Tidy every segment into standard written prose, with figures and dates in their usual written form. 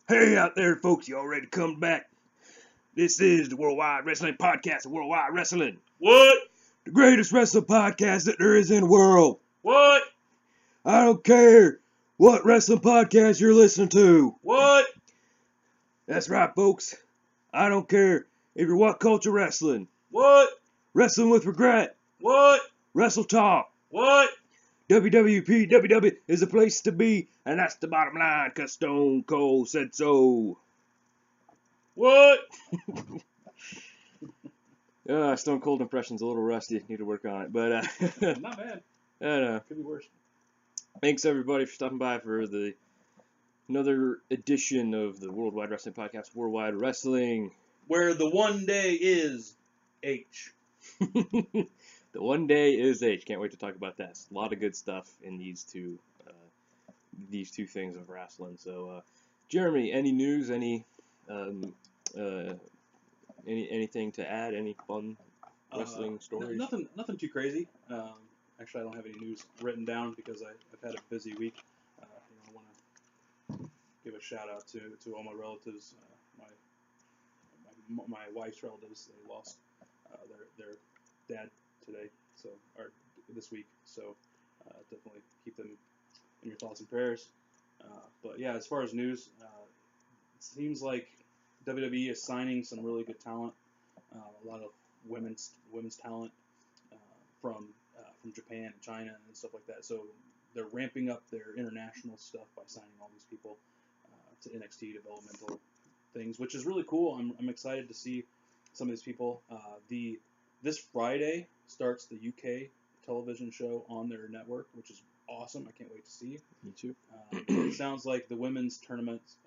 Hey out there, folks, you all ready to come back? This is the Worldwide Wrestling Podcast of Worldwide Wrestling. What? The greatest wrestling podcast that there is in the world. What? I don't care what wrestling podcast you're listening to. What? That's right, folks. I don't care if you're What Culture Wrestling, What? Wrestling with Regret, What? Wrestle Talk. What? WWPWW is the place to be, and that's the bottom line, because Stone Cold said so. What? Stone Cold impression's a little rusty. Need to work on it, but Not bad. I don't know. Could be worse. Thanks everybody for stopping by for another edition of the Worldwide Wrestling Podcast, Worldwide Wrestling. Where the one day is H. The one day is H. Can't wait to talk about that. A lot of good stuff in these two things of wrestling. So, Jeremy, any news? Anything to add? Any fun wrestling stories? Nothing too crazy. Actually, I don't have any news written down because I've had a busy week. I want to give a shout out to all my relatives. My wife's relatives. They lost their dad today, or this week. So definitely keep them in your thoughts and prayers. But yeah, as far as news, it seems like WWE is signing some really good talent. A lot of women's talent from Japan and China and stuff like that. So they're ramping up their international stuff by signing all these people to NXT developmental things, which is really cool. I'm excited to see some of these people. This Friday starts the UK television show on their network, which is awesome. I can't wait to see. Me too. It sounds like the women's tournaments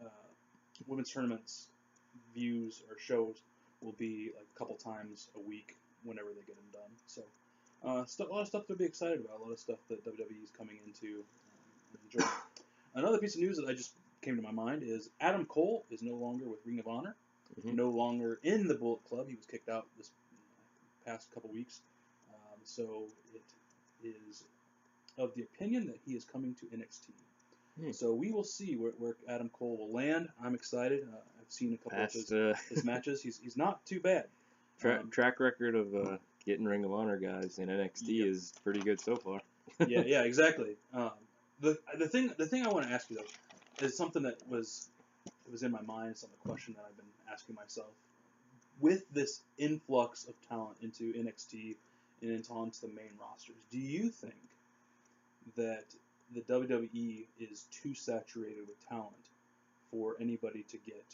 views or shows will be like a couple times a week whenever they get them done. So a lot of stuff to be excited about. A lot of stuff that WWE is coming into and enjoying. Another piece of news that I just came to my mind is Adam Cole is no longer with Ring of Honor, no longer in the Bullet Club. He was kicked out this past couple weeks. So it is of the opinion that he is coming to NXT. So we will see where Adam Cole will land. I'm excited. I've seen a couple of his matches. He's not too bad. Track record of getting Ring of Honor guys in NXT is pretty good so far. yeah, exactly. The thing I want to ask you though is something that was in my mind. It's a question that I've been asking myself. With this influx of talent into NXT and onto the main rosters, do you think that the WWE is too saturated with talent for anybody to get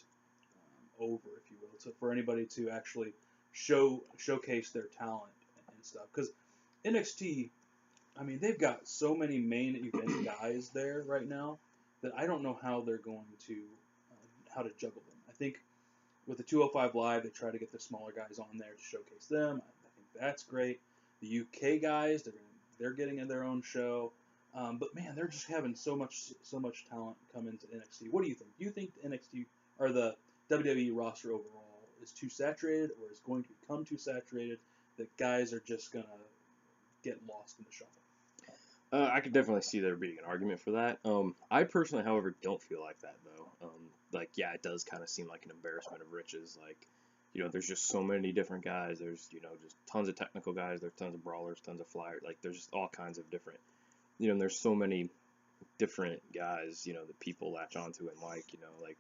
over, if you will, for anybody to actually showcase their talent and stuff? Because NXT, I mean, they've got so many main event guys there right now that I don't know how they're going to how to juggle them. I think with the 205 Live, they try to get the smaller guys on there to showcase them. I think that's great. The UK guys, they're getting in their own show. But man, they're just having so much talent come into NXT. What do you think? Do you think the NXT or the WWE roster overall is too saturated, or is going to become too saturated that guys are just gonna get lost in the shuffle? I could definitely see there being an argument for that. I personally, however, don't feel like that though. Yeah, it does kind of seem like an embarrassment of riches. There's just so many different guys. There's just tons of technical guys. There's tons of brawlers, tons of flyers. There's just all kinds of different. And there's so many different guys, that people latch onto and like,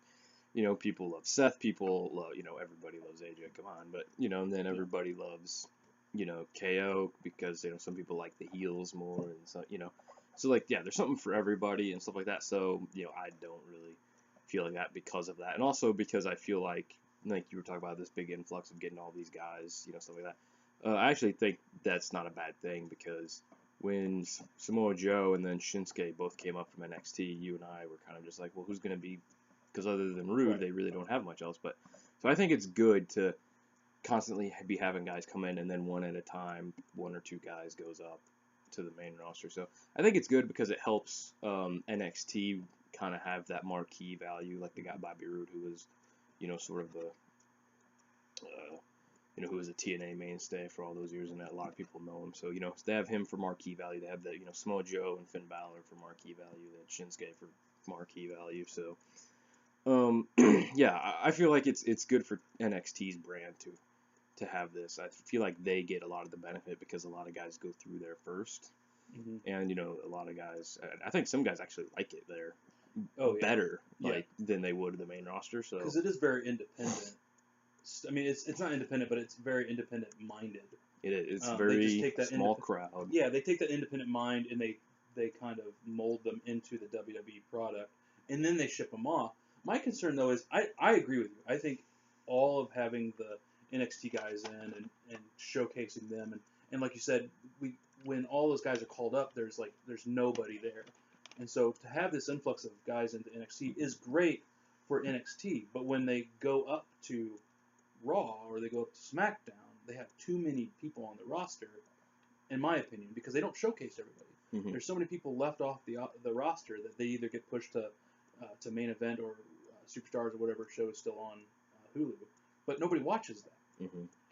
people love Seth, people love, everybody loves AJ, come on, but, and then everybody loves, KO because, some people like the heels more and so, there's something for everybody and stuff like that. So, I don't really feel like that because of that. And also because I feel like you were talking about this big influx of getting all these guys, stuff like that. I actually think that's not a bad thing because when Samoa Joe and then Shinsuke both came up from NXT, you and I were kind of just like, well, who's going to be, because other than Rude, they really don't have much else. But so I think it's good to constantly be having guys come in and then one at a time, one or two guys goes up to the main roster. So I think it's good because it helps NXT kind of have that marquee value. Like they got Bobby Roode, who was, sort of a who was a TNA mainstay for all those years, and a lot of people know him. So, they have him for marquee value. They have the, Samoa Joe and Finn Balor for marquee value, then Shinsuke for marquee value. So, Yeah, I feel like it's good for NXT's brand to have this. I feel like they get a lot of the benefit because a lot of guys go through there first, and a lot of guys. I think some guys actually like it there better, than they would the main roster. So because it is very independent. I mean, it's not independent, but it's very independent minded. it is. It's very they just take that small crowd. Yeah, they take that independent mind and they kind of mold them into the WWE product, and then they ship them off. My concern though is I agree with you. I think all of having the NXT guys in and showcasing them and like you said, when all those guys are called up, there's nobody there, and so to have this influx of guys into NXT is great for NXT. But when they go up to Raw or they go up to SmackDown, they have too many people on the roster, in my opinion, because they don't showcase everybody. There's so many people left off the roster that they either get pushed to main event or Superstars or whatever show is still on Hulu, but nobody watches that.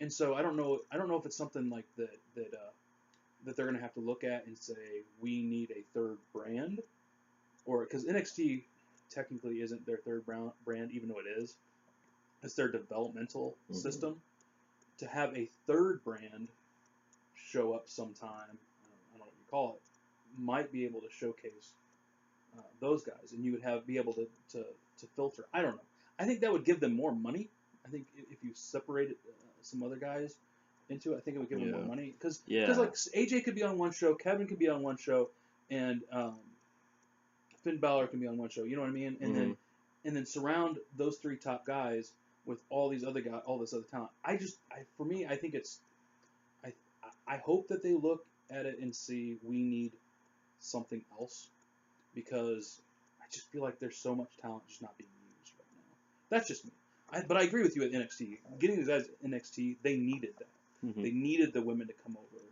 And so I don't know if it's something like that they're going to have to look at and say we need a third brand, or because NXT technically isn't their third brand, even though it is. It's their developmental system. To have a third brand show up sometime, I don't know what you call it, might be able to showcase those guys, and you would be able to filter. I don't know. I think that would give them more money. I think if you separated some other guys into it, I think it would give them more money. Because like AJ could be on one show, Kevin could be on one show, and Finn Balor can be on one show. You know what I mean? And then surround those three top guys with all these other guys, all this other talent. I think it's. I hope that they look at it and see we need something else, because I just feel like there's so much talent just not being used right now. That's just me. But I agree with you at NXT. Getting these guys at NXT, they needed that. They needed the women to come over.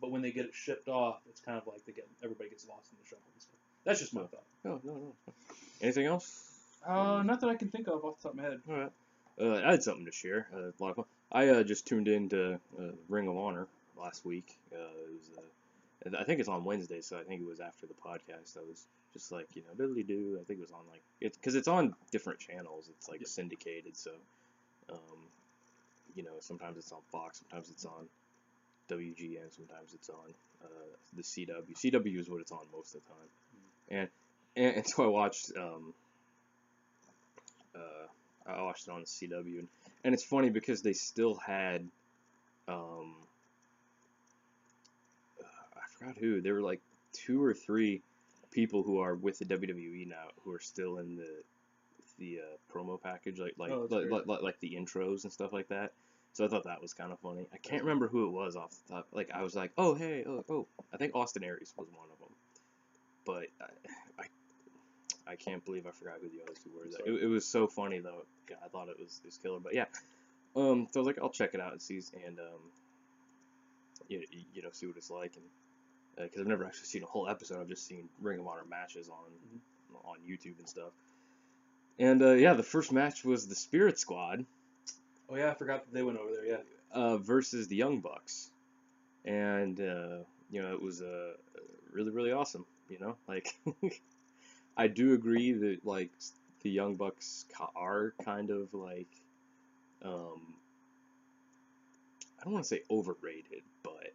But when they get it shipped off, it's kind of like everybody gets lost in the shuffle and stuff. That's just my thought. No. Anything else? Not that I can think of off the top of my head. All right. I had something to share. A lot of fun. I just tuned into Ring of Honor last week. I think it's on Wednesday, so I think it was after the podcast. I was just like, diddly do. I think it was on because it's on different channels. It's like syndicated, so sometimes it's on Fox, sometimes it's on WGN, sometimes it's on the CW. CW is what it's on most of the time, and so I watched. I watched it on the CW, and it's funny because they still had, I forgot who. There were like 2 or 3 people who are with the WWE now who are still in the promo package, like the intros and stuff like that. So I thought that was kind of funny. I can't remember who it was off the top. Like I was like, oh hey, oh, I think Austin Aries was one of them, but I can't believe I forgot who the other 2 were. It was so funny though. God, I thought it was killer. But yeah, so I was like, I'll check it out and see, and see what it's like, and because I've never actually seen a whole episode. I've just seen Ring of Honor matches on YouTube and stuff. And the first match was the Spirit Squad. Oh yeah, I forgot that they went over there. Yeah. Versus the Young Bucks, and it was really really awesome. Like. I do agree that like the Young Bucks are kind of like I don't want to say overrated, but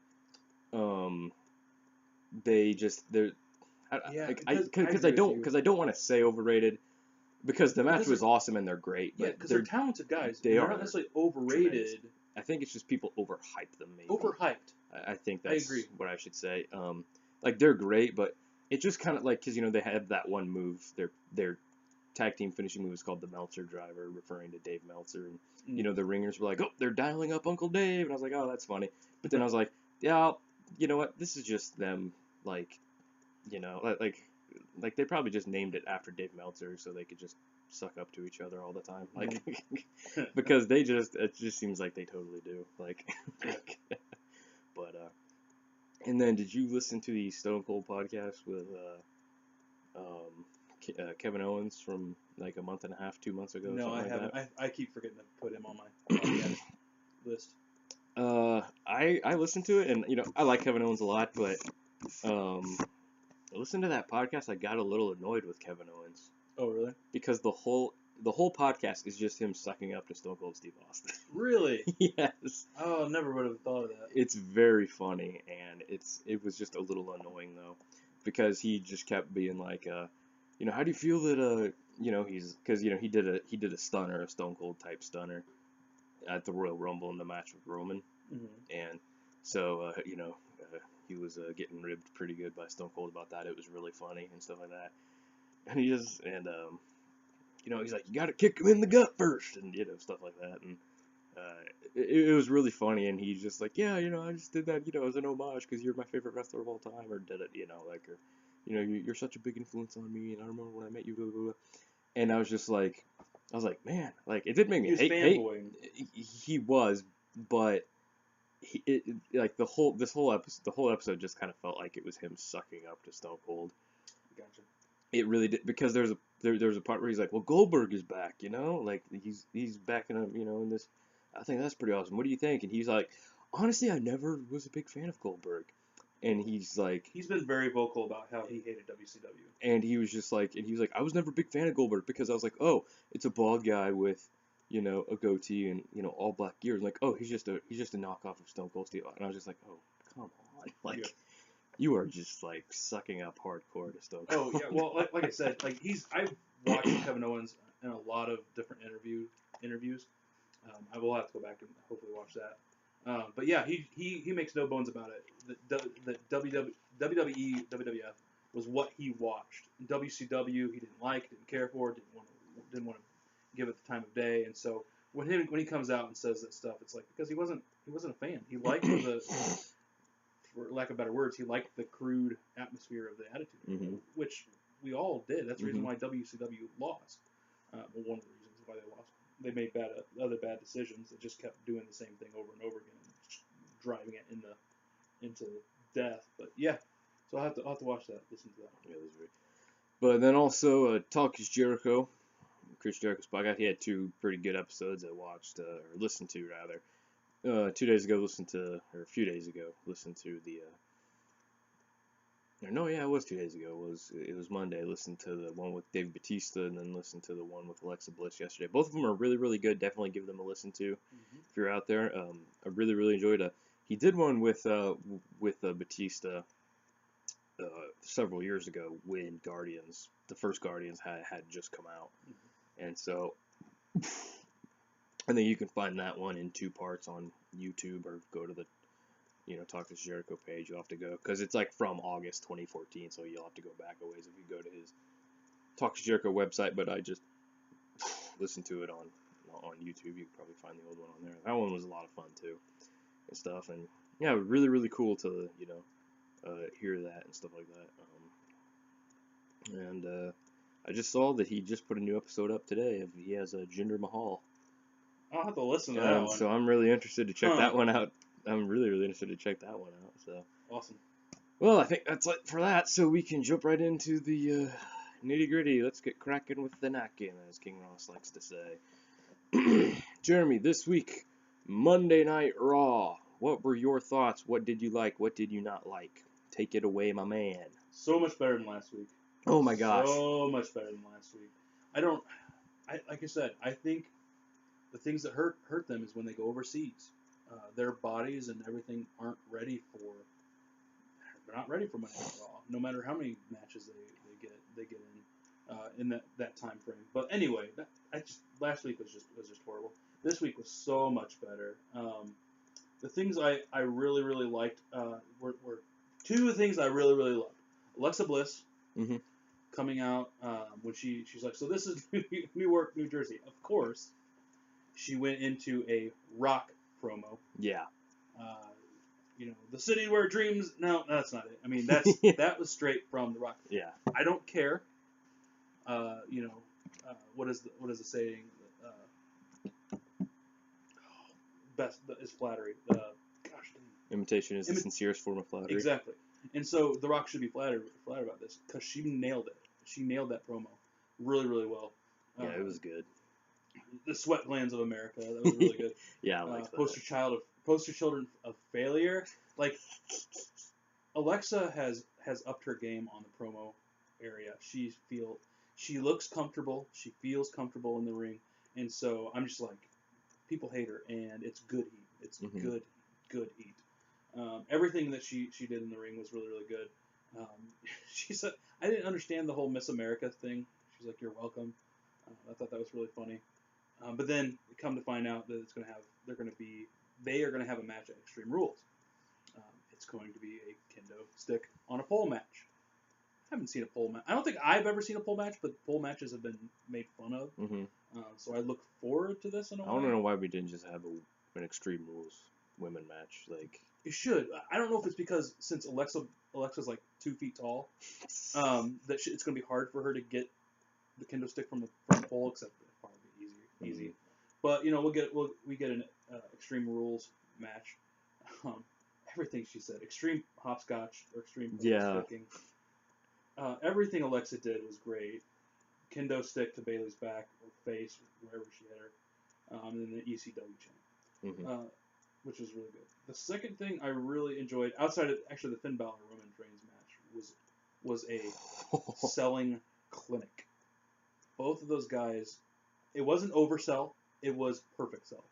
they're because I don't want to say overrated, because the match was awesome and they're great. Yeah, because they're talented guys. They're not necessarily overrated. Tremendous. I think it's just people overhype them. Maybe overhyped. I think that's what I should say. Like they're great, but. It's just kind of like, because, they have that one move, their tag team finishing move is called the Meltzer Driver, referring to Dave Meltzer, and, the ringers were like, oh, they're dialing up Uncle Dave, and I was like, oh, that's funny, but then I was like, yeah, you know what, this is just them, like, like they probably just named it after Dave Meltzer so they could just suck up to each other all the time, like, because it just seems like they totally do, like, but, and then, did you listen to the Stone Cold podcast with Kevin Owens from like a month and a half, 2 months ago? No, I haven't. I keep forgetting to put him on my podcast list. I listened to it, and I like Kevin Owens a lot, but I listened to that podcast. I got a little annoyed with Kevin Owens. Oh, really? Because the whole the whole podcast is just him sucking up to Stone Cold Steve Austin. Really? Yes. Oh, never would have thought of that. It's very funny, and it was just a little annoying though, because he just kept being like, how do you feel that because he did a stunner, a Stone Cold type stunner, at the Royal Rumble in the match with Roman, and so he was getting ribbed pretty good by Stone Cold about that. It was really funny and stuff like that, and he's like, you got to kick him in the gut first, and stuff like that, and. It was really funny, and he's just like, yeah, I just did that, as an homage because you're my favorite wrestler of all time, or did it, you're such a big influence on me, and I remember when I met you, blah, blah, blah. And I was like, man, like, it did make me hate. He was, but like the whole episode just kind of felt like it was him sucking up to Stone Cold. Gotcha. It really did, because there's a part where he's like, well, Goldberg is back, like he's backing up, in this. I think that's pretty awesome. What do you think? And he's like, honestly, I never was a big fan of Goldberg. And he's been very vocal about how he hated WCW. And he was like, I was never a big fan of Goldberg because I was like, oh, it's a bald guy with, a goatee and, all black gear. Like, oh, he's just a knockoff of Stone Cold Steve. And I was just like, oh, come on, like. Yeah. You are just like sucking up hardcore to Stone Cold. Oh yeah, well, like I said, I've watched Kevin Owens in a lot of different interviews. I will have to go back and hopefully watch that. But yeah, he makes no bones about it. The WWE, WWF was what he watched. WCW he didn't like, didn't care for, didn't want to give it the time of day. And so when he comes out and says that stuff, it's like because he wasn't a fan. He liked for lack of better words, he liked the crude atmosphere of the Attitude, which we all did. That's the reason why WCW lost. One of the reasons why they lost. They made other bad decisions. They just kept doing the same thing over and over again, driving it into death. But yeah, so I'll have to watch that, listen to that. Yeah, that's great. But then also, Talk is Jericho, Chris Jericho's podcast. He had 2 pretty good episodes I watched, or listened to rather. 2 days ago, a few days ago, listened to the. It was 2 days ago. It was Monday. I listened to the one with Dave Bautista, and then listened to the one with Alexa Bliss yesterday. Both of them are really, really good. Definitely give them a listen to if you're out there. I really, really enjoyed it. He did one with Bautista several years ago when the first Guardians had just come out, and so. I think you can find that one in 2 parts on YouTube, or go to the, Talk to Jericho page. You'll have to go, because it's like from August 2014, so you'll have to go back a ways if you go to his Talk to Jericho website. But I just listened to it on YouTube. You can probably find the old one on there. That one was a lot of fun too, and stuff. And yeah, really, really cool to hear that and stuff like that. And I just saw that he just put a new episode up today. He has Jinder Mahal. I'll have to listen to that one. So I'm really interested to check that one out. I'm really, really interested to check that one out. So awesome. Well, I think that's it for that. So we can jump right into the nitty gritty. Let's get cracking with the knocking, as King Ross likes to say. Jeremy, this week, Monday Night Raw. What were your thoughts? What did you like? What did you not like? Take it away, my man. So much better than last week. Oh my gosh. So much better than last week. Like I said, I think the things that hurt them is when they go overseas. Their bodies and everything aren't ready for. They're not ready for Monday Night Raw. No matter how many matches they get in that time frame. But anyway, last week was just horrible. This week was so much better. The things I really, really liked were 2 things I really, really loved. Alexa Bliss coming out when she's like, so this is Newark, New Jersey. Of course, she went into a Rock promo. Yeah. The city where dreams. No, that's not it. I mean, that was straight from The Rock. Yeah. I don't care. What is the saying? Best is flattery. Imitation is the sincerest form of flattery. Exactly. And so The Rock should be flattered about this, because she nailed it. She nailed that promo really, really well. Yeah, it was good. The sweat glands of America. That was really good. Yeah, I like that. Poster children of failure. Like, Alexa has upped her game on the promo area. She She looks comfortable. She feels comfortable in the ring, and so I'm just like, people hate her, and it's good heat. It's good heat. Everything that she did in the ring was really, really good. She said, I didn't understand the whole Miss America thing. She's like, you're welcome. I thought that was really funny. But then come to find out that they are going to have a match at Extreme Rules. It's going to be a kendo stick on a pole match. I haven't seen a pole match. I don't think I've ever seen a pole match, but pole matches have been made fun of. So I look forward to this in a way. I don't know why we didn't just have an Extreme Rules women match. Like, it should. I don't know if it's because since Alexa's like 2 feet tall, that it's going to be hard for her to get the kendo stick from the pole, except it'll probably be easy. But we get an Extreme Rules match. Everything she said, extreme hopscotch or extreme sticking. Everything Alexa did was great. Kendo stick to Bayley's back or face, wherever she hit her, and then the ECW chant, which was really good. The second thing I really enjoyed, outside of actually the Finn Balor Roman Reigns match, was a selling clinic. Both of those guys, it wasn't oversell, it was perfect sell.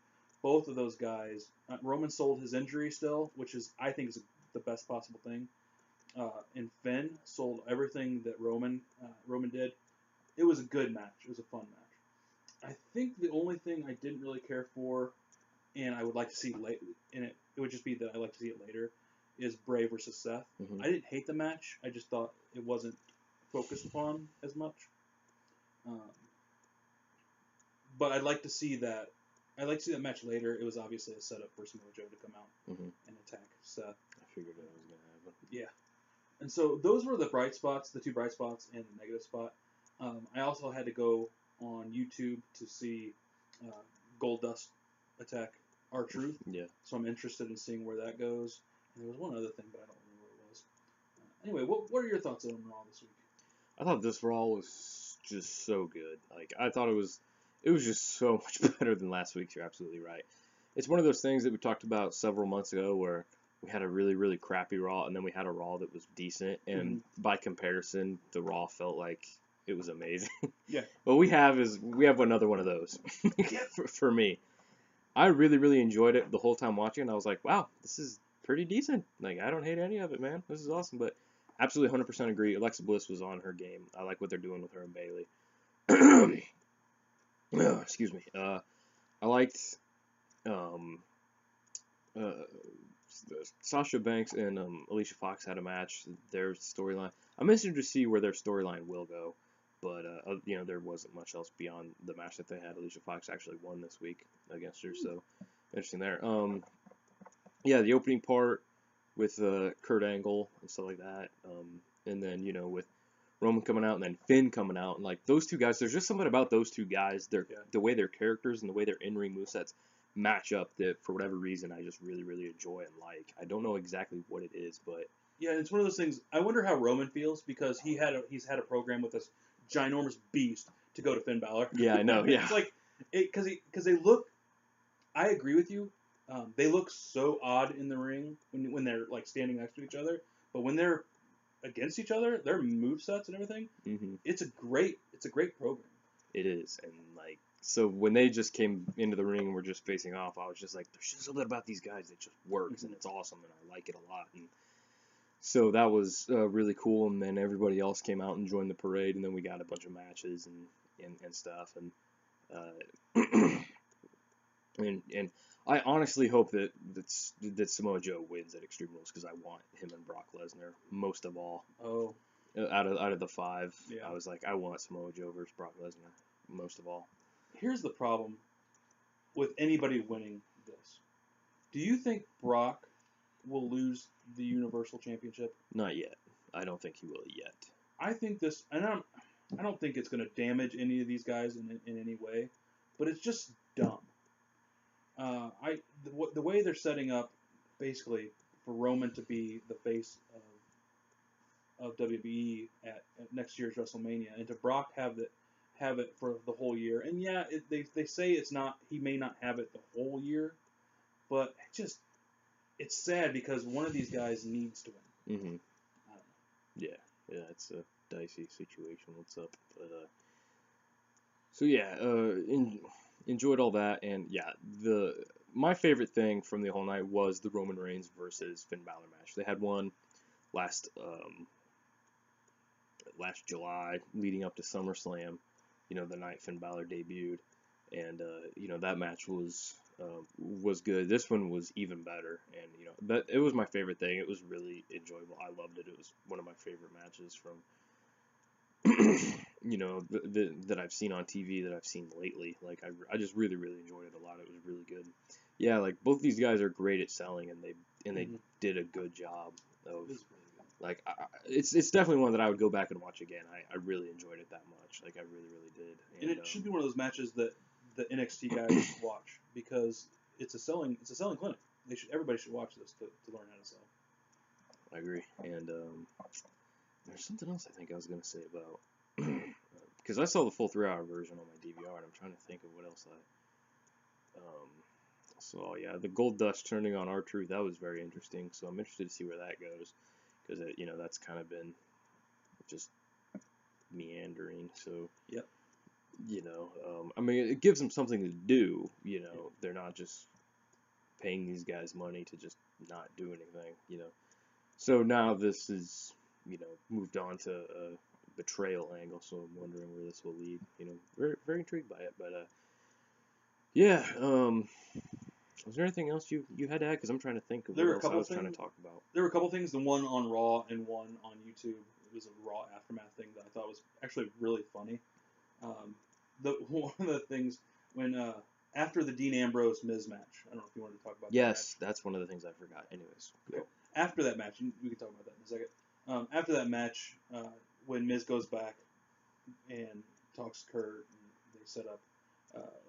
Both of those guys, Roman sold his injury still, which I think is the best possible thing. And Finn sold everything that Roman did. It was a good match. It was a fun match. I think the only thing I didn't really care for, and I would like to see it would just be that I like to see it later, is Bray versus Seth. I didn't hate the match. I just thought it wasn't focused upon as much. But I'd like to see that. I'd like to see that match later. It was obviously a setup for Samoa Joe to come out and attack Seth. I figured that was going to happen. Yeah. And so those were the bright spots, the 2 bright spots and the negative spot. I also had to go on YouTube to see Goldust attack R-Truth. Yeah. So I'm interested in seeing where that goes. And there was one other thing, but I don't remember what it was. Anyway, what are your thoughts on Raw this week? I thought this Raw was just so good. Like, I thought it was just so much better than last week's. You're absolutely right. It's one of those things that we talked about several months ago where we had a really, really crappy Raw, and then we had a Raw that was decent, and by comparison, the Raw felt like it was amazing. Yeah. What we have another one of those for me. I really, really enjoyed it the whole time watching, and I was like, wow, this is pretty decent. Like, I don't hate any of it, man. This is awesome. But absolutely 100% agree. Alexa Bliss was on her game. I like what they're doing with her and Bayley. Excuse me. I liked Sasha Banks and Alicia Fox had a match. Their storyline. I'm interested to see where their storyline will go, but there wasn't much else beyond the match that they had. Alicia Fox actually won this week against her, so interesting there. The opening part with Kurt Angle and stuff like that, and then with Roman coming out and then Finn coming out, and like those two guys, there's just something about those two guys, the way their characters and the way their in-ring movesets match up that for whatever reason I just really, really enjoy and like. I don't know exactly what it is, but yeah, it's one of those things. I wonder how Roman feels because he's had a program with this ginormous beast to go to Finn Balor. Yeah, I know. Yeah, it's like because they look. I agree with you. They look so odd in the ring when they're like standing next to each other, but when they're against each other, their movesets and everything, it's a great program. It is, and like so when they just came into the ring and were just facing off, I was just like, there's just something about these guys that just works and it's awesome and I like it a lot. And so that was really cool. And then everybody else came out and joined the parade, and then we got a bunch of matches and stuff. And and I honestly hope that Samoa Joe wins at Extreme Rules because I want him and Brock Lesnar most of all. Oh, out of the 5, yeah. I was like, I want Samoa Joe versus Brock Lesnar most of all. Here's the problem with anybody winning this. Do you think Brock will lose the Universal Championship? Not yet. I don't think he will yet. I think this, and I don't think it's going to damage any of these guys in any way, but it's just dumb. The way they're setting up, basically, for Roman to be the face of WWE at next year's WrestleMania, and to Brock have it for the whole year. And yeah, they say it's not. He may not have it the whole year, but it's sad because one of these guys needs to win. Yeah, Yeah, it's a dicey situation. What's up? But so yeah, enjoyed all that, and yeah, my favorite thing from the whole night was the Roman Reigns versus Finn Balor match. They had one last last July, leading up to SummerSlam. You know, the night Finn Balor debuted, and you know, that match was good. This one was even better, and you know, that it was my favorite thing. It was really enjoyable. I loved it. It was one of my favorite matches from you know, that I've seen on TV, that I've seen lately. Like, I just really, really enjoyed it a lot. It was really good. Yeah, like, both these guys are great at selling, and they did a good job of, like, it's definitely one that I would go back and watch again. I really enjoyed it that much. Like, I really, really did. And it should be one of those matches that the NXT guys should watch, because it's a selling clinic. Everybody should watch this to learn how to sell. I agree. And there's something else I think I was gonna say about because I saw the full 3-hour version on my DVR, and I'm trying to think of what else I saw. Yeah, the Gold Dust turning on R-Truth, that was very interesting. So I'm interested to see where that goes, because you know, that's kind of been just meandering. So yep. You know, I mean, it gives them something to do. You know, they're not just paying these guys money to just not do anything. You know, so now this is, you know, moved on to a betrayal angle. So I'm wondering where this will lead. You know, very, very intrigued by it. But yeah. Was there anything else you had to add? Because I'm trying to think of what else I was trying to talk about. There were a couple things. The one on Raw and one on YouTube. It was a Raw Aftermath thing that I thought was actually really funny. One of the things when after the Dean Ambrose Miz match, I don't know if you wanted to talk about. Yes, that's one of the things I forgot. Anyways, go. After that match, we can talk about that in a second. After that match, when Miz goes back and talks to Kurt, and they set up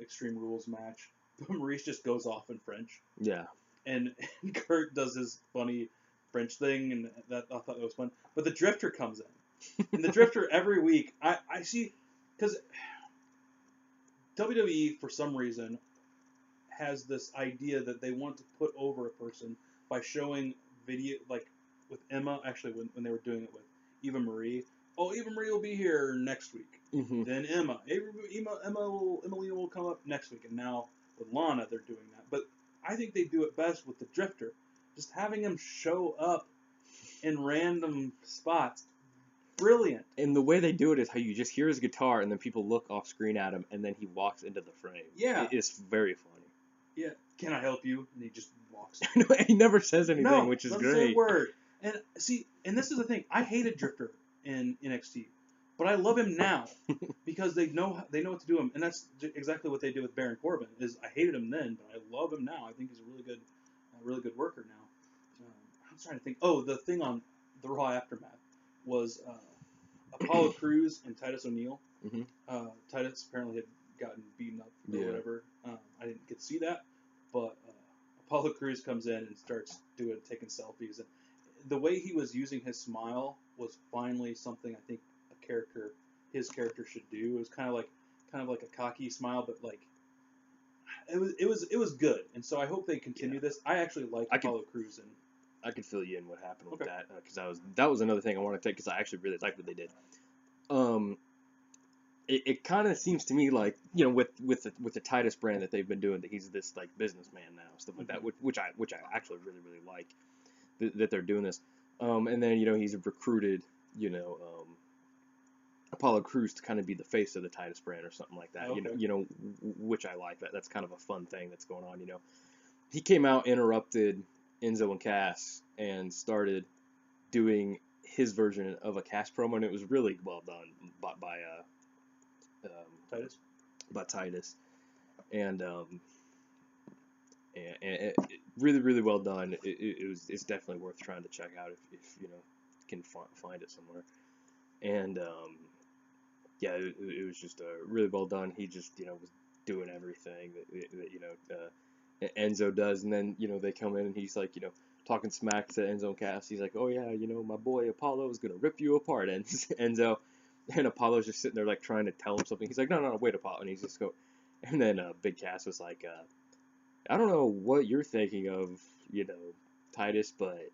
Extreme Rules match, Maurice just goes off in French. Yeah. And Kurt does his funny French thing, and I thought that was fun. But the Drifter comes in, and the Drifter every week I see, because WWE, for some reason, has this idea that they want to put over a person by showing video, like with Emma, actually, when they were doing it with Eva Marie. Oh, Eva Marie will be here next week. Mm-hmm. Then Emmalina will come up next week. And now with Lana, they're doing that. But I think they do it best with the Drifter. Just having him show up in random spots. Brilliant. And the way they do it is how you just hear his guitar, and then people look off screen at him, and then he walks into the frame. Yeah. It's very funny. Yeah. Can I help you? And he just walks. He never says anything, which is great. Say a word. And see, and this is the thing. I hated Drifter in NXT, but I love him now because they know what to do him, and that's exactly what they did with Baron Corbin. Is I hated him then, but I love him now. I think he's a really good worker now. I'm trying to think. Oh, the thing on the Raw Aftermath was Apollo Crews and Titus O'Neil. Mm-hmm. Titus apparently had gotten beaten up or whatever. I didn't get to see that, but Apollo Crews comes in and starts taking selfies, and the way he was using his smile was finally something I think his character should do. It was kind of like a cocky smile, but like it was good, and so I hope they continue this. I actually like Apollo Crews, and I could fill you in what happened with that, because that was another thing I wanted to take, because I actually really liked what they did. It kind of seems to me like, you know, with the Titus brand that they've been doing, that he's this like businessman now, stuff like that, which I actually really, really like that they're doing this. And then, you know, he's recruited, you know, Apollo Crews to kind of be the face of the Titus brand or something like that. Okay. You know, which I like. That's kind of a fun thing that's going on. You know, he came out, interrupted Enzo and Cass, and started doing his version of a Cass promo, and it was really well done by Titus. By Titus, and it really, really well done. It's definitely worth trying to check out if you know, can find it somewhere. And yeah, it was just really well done. He just, you know, was doing everything that you know, Enzo does, and then, you know, they come in and he's like, you know, talking smack to Enzo and Cass. He's like, oh yeah, you know, my boy Apollo is gonna rip you apart, and Enzo. And Apollo's just sitting there like trying to tell him something. He's like, no, wait, Apollo. And he's just go. And then Big Cass was like, I don't know what you're thinking of, you know, Titus, but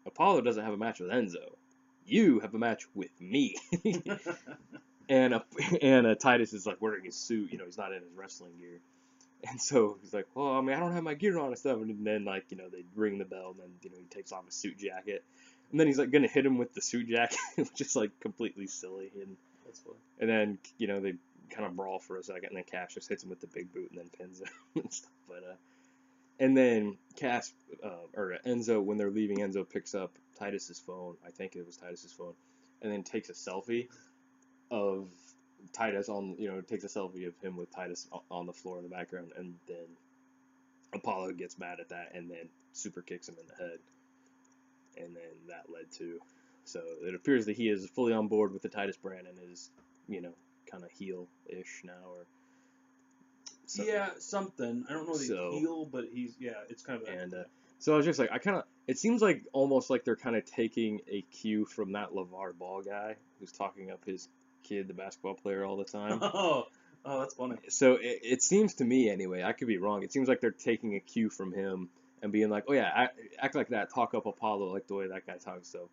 Apollo doesn't have a match with Enzo. you have a match with me. and Titus is like wearing his suit, he's not in his wrestling gear. And so he's like, well, I mean, I don't have my gear on and stuff. And then, like, they ring the bell, and then, he takes off his suit jacket. And then he's, like, going to hit him with the suit jacket, which is, like, completely silly. And That's funny. And then, they kind of brawl for a second, and then Cass just hits him with the big boot and then pins him and stuff. And then Enzo, when they're leaving, Enzo picks up Titus's phone. I think it was Titus's phone. And then takes a selfie of Titus takes a selfie of him with Titus on the floor in the background, and then Apollo gets mad at that and then super kicks him in the head, and then that led to, so it appears that he is fully on board with the Titus brand and is, kind of heel-ish now, or something. Yeah, something. I don't know the heel, but it's kind of so I was just like, it seems like almost like they're kind of taking a cue from that LeVar Ball guy who's talking up his kid, the basketball player, all the time. Oh, that's funny. So it seems to me, anyway, I could be wrong, it seems like they're taking a cue from him and being like, oh yeah, act like that, talk up Apollo like the way that guy talks. So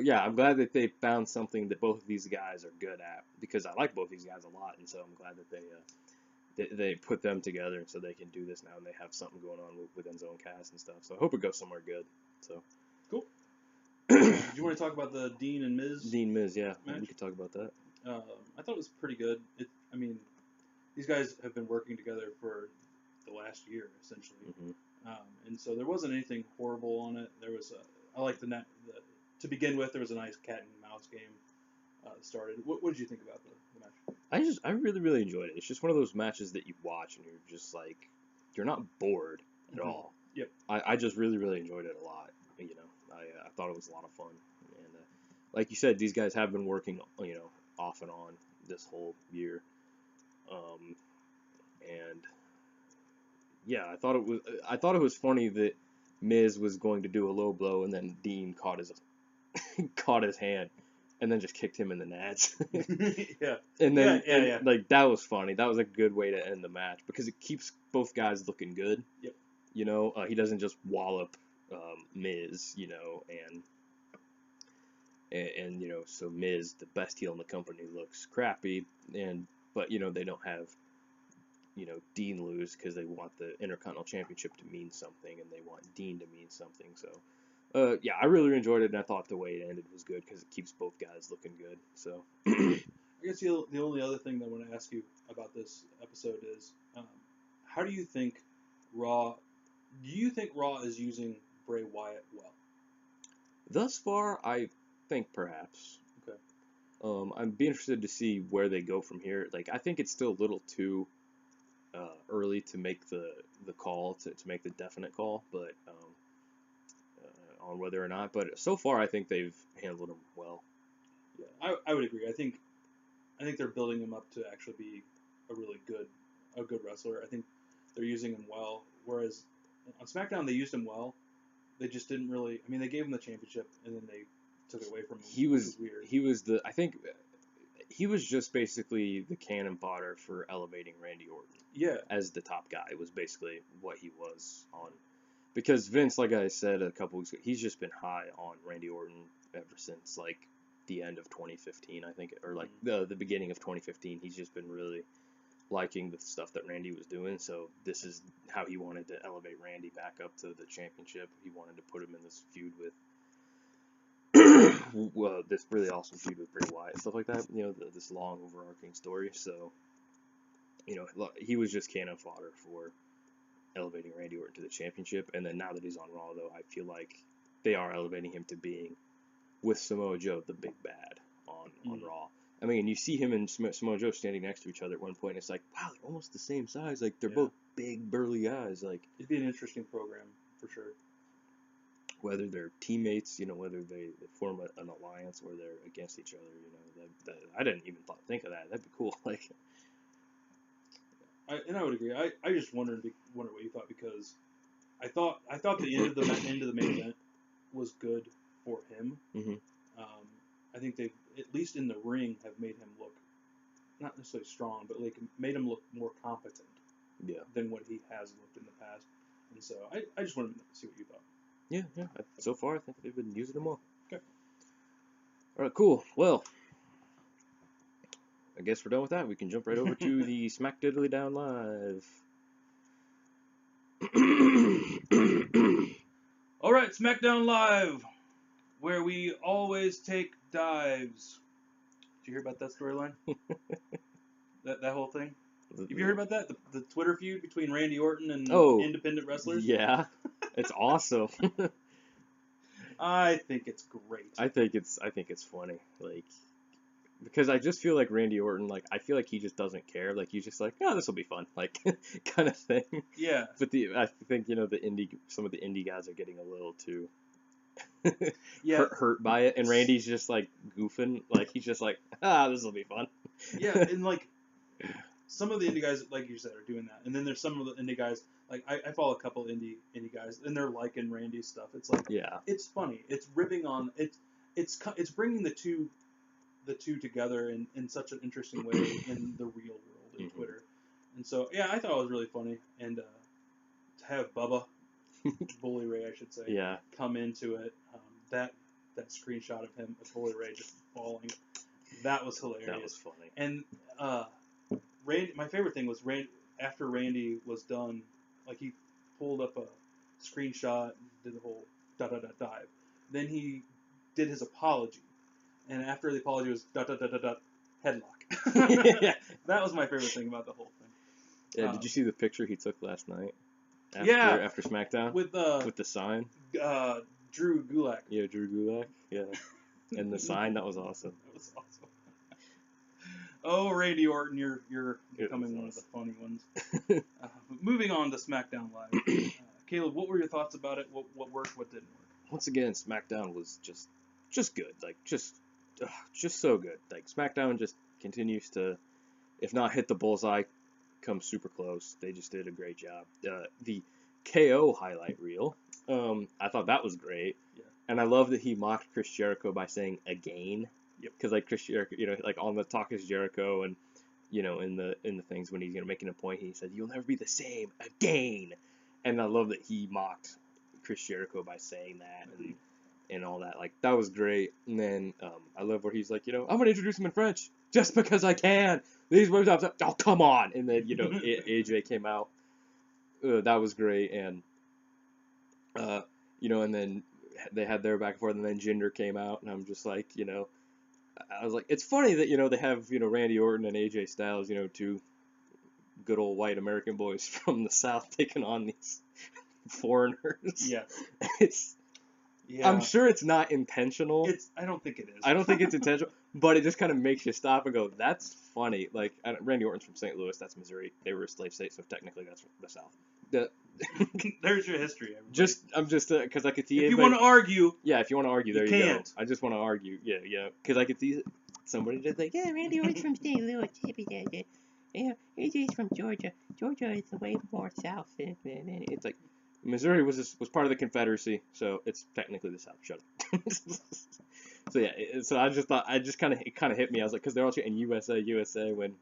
yeah, I'm glad that they found something that both of these guys are good at, because I like both these guys a lot, and so I'm glad that they put them together so they can do this now, and they have something going on with Enzo and Cass and stuff. So I hope it goes somewhere good. So cool. Do you want to talk about the Dean and Miz? Dean Miz, yeah, match? We could talk about that. I thought it was pretty good. I mean, these guys have been working together for the last year, essentially. Mm-hmm. And so there wasn't anything horrible on it. There was I like to begin with, there was a nice cat and mouse game started. What did you think about the match? I really, really enjoyed it. It's just one of those matches that you watch and you're just like, you're not bored at all. Yep. I just really, really enjoyed it a lot. I thought it was a lot of fun. And like you said, these guys have been working, off and on this whole year. And yeah, I thought it was funny that Miz was going to do a low blow, and then Dean caught his hand, and then just kicked him in the nads. Yeah. And then yeah. Like, that was funny. That was a good way to end the match, because it keeps both guys looking good. Yep. He doesn't just wallop Miz, and so Miz, the best heel in the company, looks crappy, but they don't have Dean lose, because they want the Intercontinental Championship to mean something, and they want Dean to mean something. So yeah, I really enjoyed it, and I thought the way it ended was good, because it keeps both guys looking good. So I guess the only other thing that I want to ask you about this episode is, how do you think Raw is using Bray Wyatt well? Thus far, I think perhaps. Okay. I'd be interested to see where they go from here. Like, I think it's still a little too early to make the call, to make the definite call, but on whether or not. But so far, I think they've handled him well. Yeah, I would agree. I think they're building him up to actually be a really good wrestler. I think they're using him well. Whereas on SmackDown, they used him well. They just didn't really. I mean, they gave him the championship, and then they took it away from him. He was weird. I think he was just basically the cannon fodder for elevating Randy Orton. Yeah. As the top guy was basically what he was on. Because Vince, like I said a couple weeks ago, he's just been high on Randy Orton ever since, like, the end of 2015, I think, or like the beginning of 2015. He's just been really liking the stuff that Randy was doing. So this is how he wanted to elevate Randy back up to the championship. He wanted to put him in this feud with this really awesome feud with Bray Wyatt, stuff like that. This long overarching story. So he was just cannon fodder for elevating Randy Orton to the championship. And then now that he's on Raw, though, I feel like they are elevating him to being, with Samoa Joe, the big bad on Raw. I mean, you see him and Samoa Joe standing next to each other at one point, and it's like, wow, they're almost the same size. Like, they're both big, burly guys. Like, it'd be an interesting program, for sure. Whether they're teammates, whether they form an alliance where they're against each other, I didn't even think of that. That'd be cool. Like, I would agree. I just wondered what you thought, because I thought the end of the main event was good for him. Mm-hmm. I think they, at least in the ring, have made him look not necessarily strong, but like made him look more competent. Yeah. Than what he has looked in the past. And so I just wanted to see what you thought. Yeah. So far, I think they've been using him well. Okay. All right, cool. Well, I guess we're done with that. We can jump right over to the Smack Diddly Down Live. All right, SmackDown Live, where we always take dives. Did you hear about that storyline? that whole thing? Have you heard about that? The Twitter feud between Randy Orton and independent wrestlers? Yeah. It's awesome. I think it's great. I think it's funny. Like, because I just feel like Randy Orton, like, I feel like he just doesn't care. Like, he's just like, oh, this will be fun, like, kind of thing. Yeah. But I think, some of the indie guys are getting a little too hurt by it, and Randy's just like goofing, like he's just like, this will be fun. Yeah, and like some of the indie guys, like you said, are doing that, and then there's some of the indie guys, like I follow a couple indie guys, and they're liking Randy's stuff. It's like, it's funny, it's ripping on it's bringing the two together in such an interesting way in the real world in Twitter, and so yeah, I thought it was really funny, and to have Bubba. Bully Ray, I should say, come into it. That screenshot of him, of Bully Ray just falling, that was hilarious. That was funny. And Randy, my favorite thing was after Randy was done, like he pulled up a screenshot, did the whole dive. Then he did his apology, and after the apology was headlock. That was my favorite thing about the whole thing. Yeah, did you see the picture he took last night? After SmackDown with the sign. Drew Gulak. Yeah, Drew Gulak. Yeah, and the sign, that was awesome. That was awesome. Oh, Randy Orton, you're becoming one of the funny ones. Moving on to SmackDown Live. Caleb, what were your thoughts about it? What worked? What didn't work? Once again, SmackDown was just good. Like just so good. Like SmackDown just continues to, if not hit the bullseye, come super close. They just did a great job. The KO highlight reel, I thought that was great. Yeah. And I love that he mocked Chris Jericho by saying again. Yep. Because like Chris Jericho, like on the Talk is Jericho, and in the things when he's making a point, he said, "You'll never be the same again." And I love that he mocked Chris Jericho by saying that and all that. Like that was great. And then I love where he's like, I'm gonna introduce him in French just because I can. These words, oh come on! And then AJ came out. That was great, and and then they had their back and forth, and then Jinder came out, and I'm just like, I was like, it's funny that they have Randy Orton and AJ Styles, two good old white American boys from the South taking on these foreigners. Yeah, I'm sure it's not intentional. I don't think it is. I don't think it's intentional, but it just kind of makes you stop and go, that's funny. Like, Randy Orton's from St. Louis, that's Missouri. They were a slave state, so technically that's the South. There's your history, everybody. I'm just, because I could see if you want to argue. Yeah, if you want to argue, there you go. Can't. I just want to argue. Yeah. Because I could see somebody just like, yeah, Randy Orton's from St. Louis. Yeah, AJ's from Georgia. Georgia is way more south. It's like, Missouri was part of the Confederacy, so it's technically the South. Shut up. So I just thought, it kind of hit me. I was like, because they're all in USA when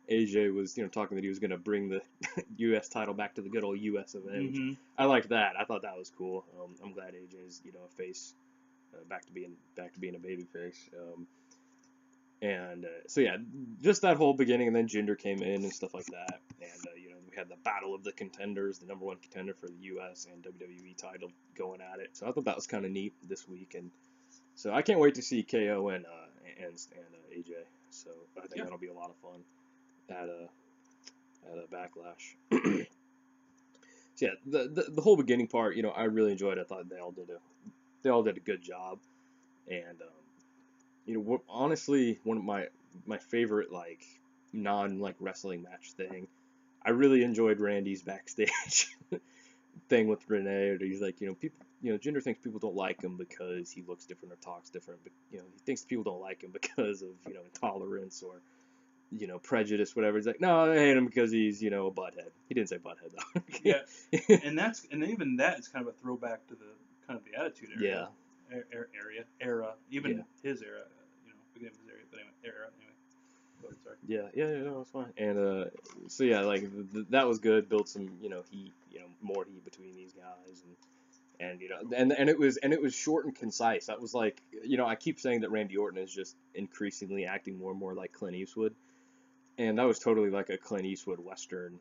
AJ was talking that he was going to bring the U.S. title back to the good old U.S. of A. Mm-hmm. I liked that. I thought that was cool. I'm glad AJ's a face, back to being a baby face. And so yeah, just that whole beginning, and then Jinder came in and stuff like that, and we had the battle of the contenders, the number one contender for the U.S. and WWE title going at it. So I thought that was kind of neat this week, and so I can't wait to see KO and AJ. So I think that'll be a lot of fun at a Backlash. So yeah, the whole beginning part, I really enjoyed. I thought they all did a good job, and honestly, one of my favorite non wrestling match thing, I really enjoyed Randy's backstage thing with Renee. He's like, people, Jinder thinks people don't like him because he looks different or talks different, but he thinks people don't like him because of intolerance or prejudice, whatever. He's like, no, I hate him because he's a butthead. He didn't say butthead though. Yeah, and even that is kind of a throwback to the kind of the Attitude Era. Yeah. Era, even his era, beginning of his era, but anyway, era, anyway. Go ahead, sorry. Yeah, no, it's fine. And so yeah, that was good. Built some, heat, more heat between these guys, and And and it was short and concise. That was like, I keep saying that Randy Orton is just increasingly acting more and more like Clint Eastwood, and that was totally like a Clint Eastwood Western,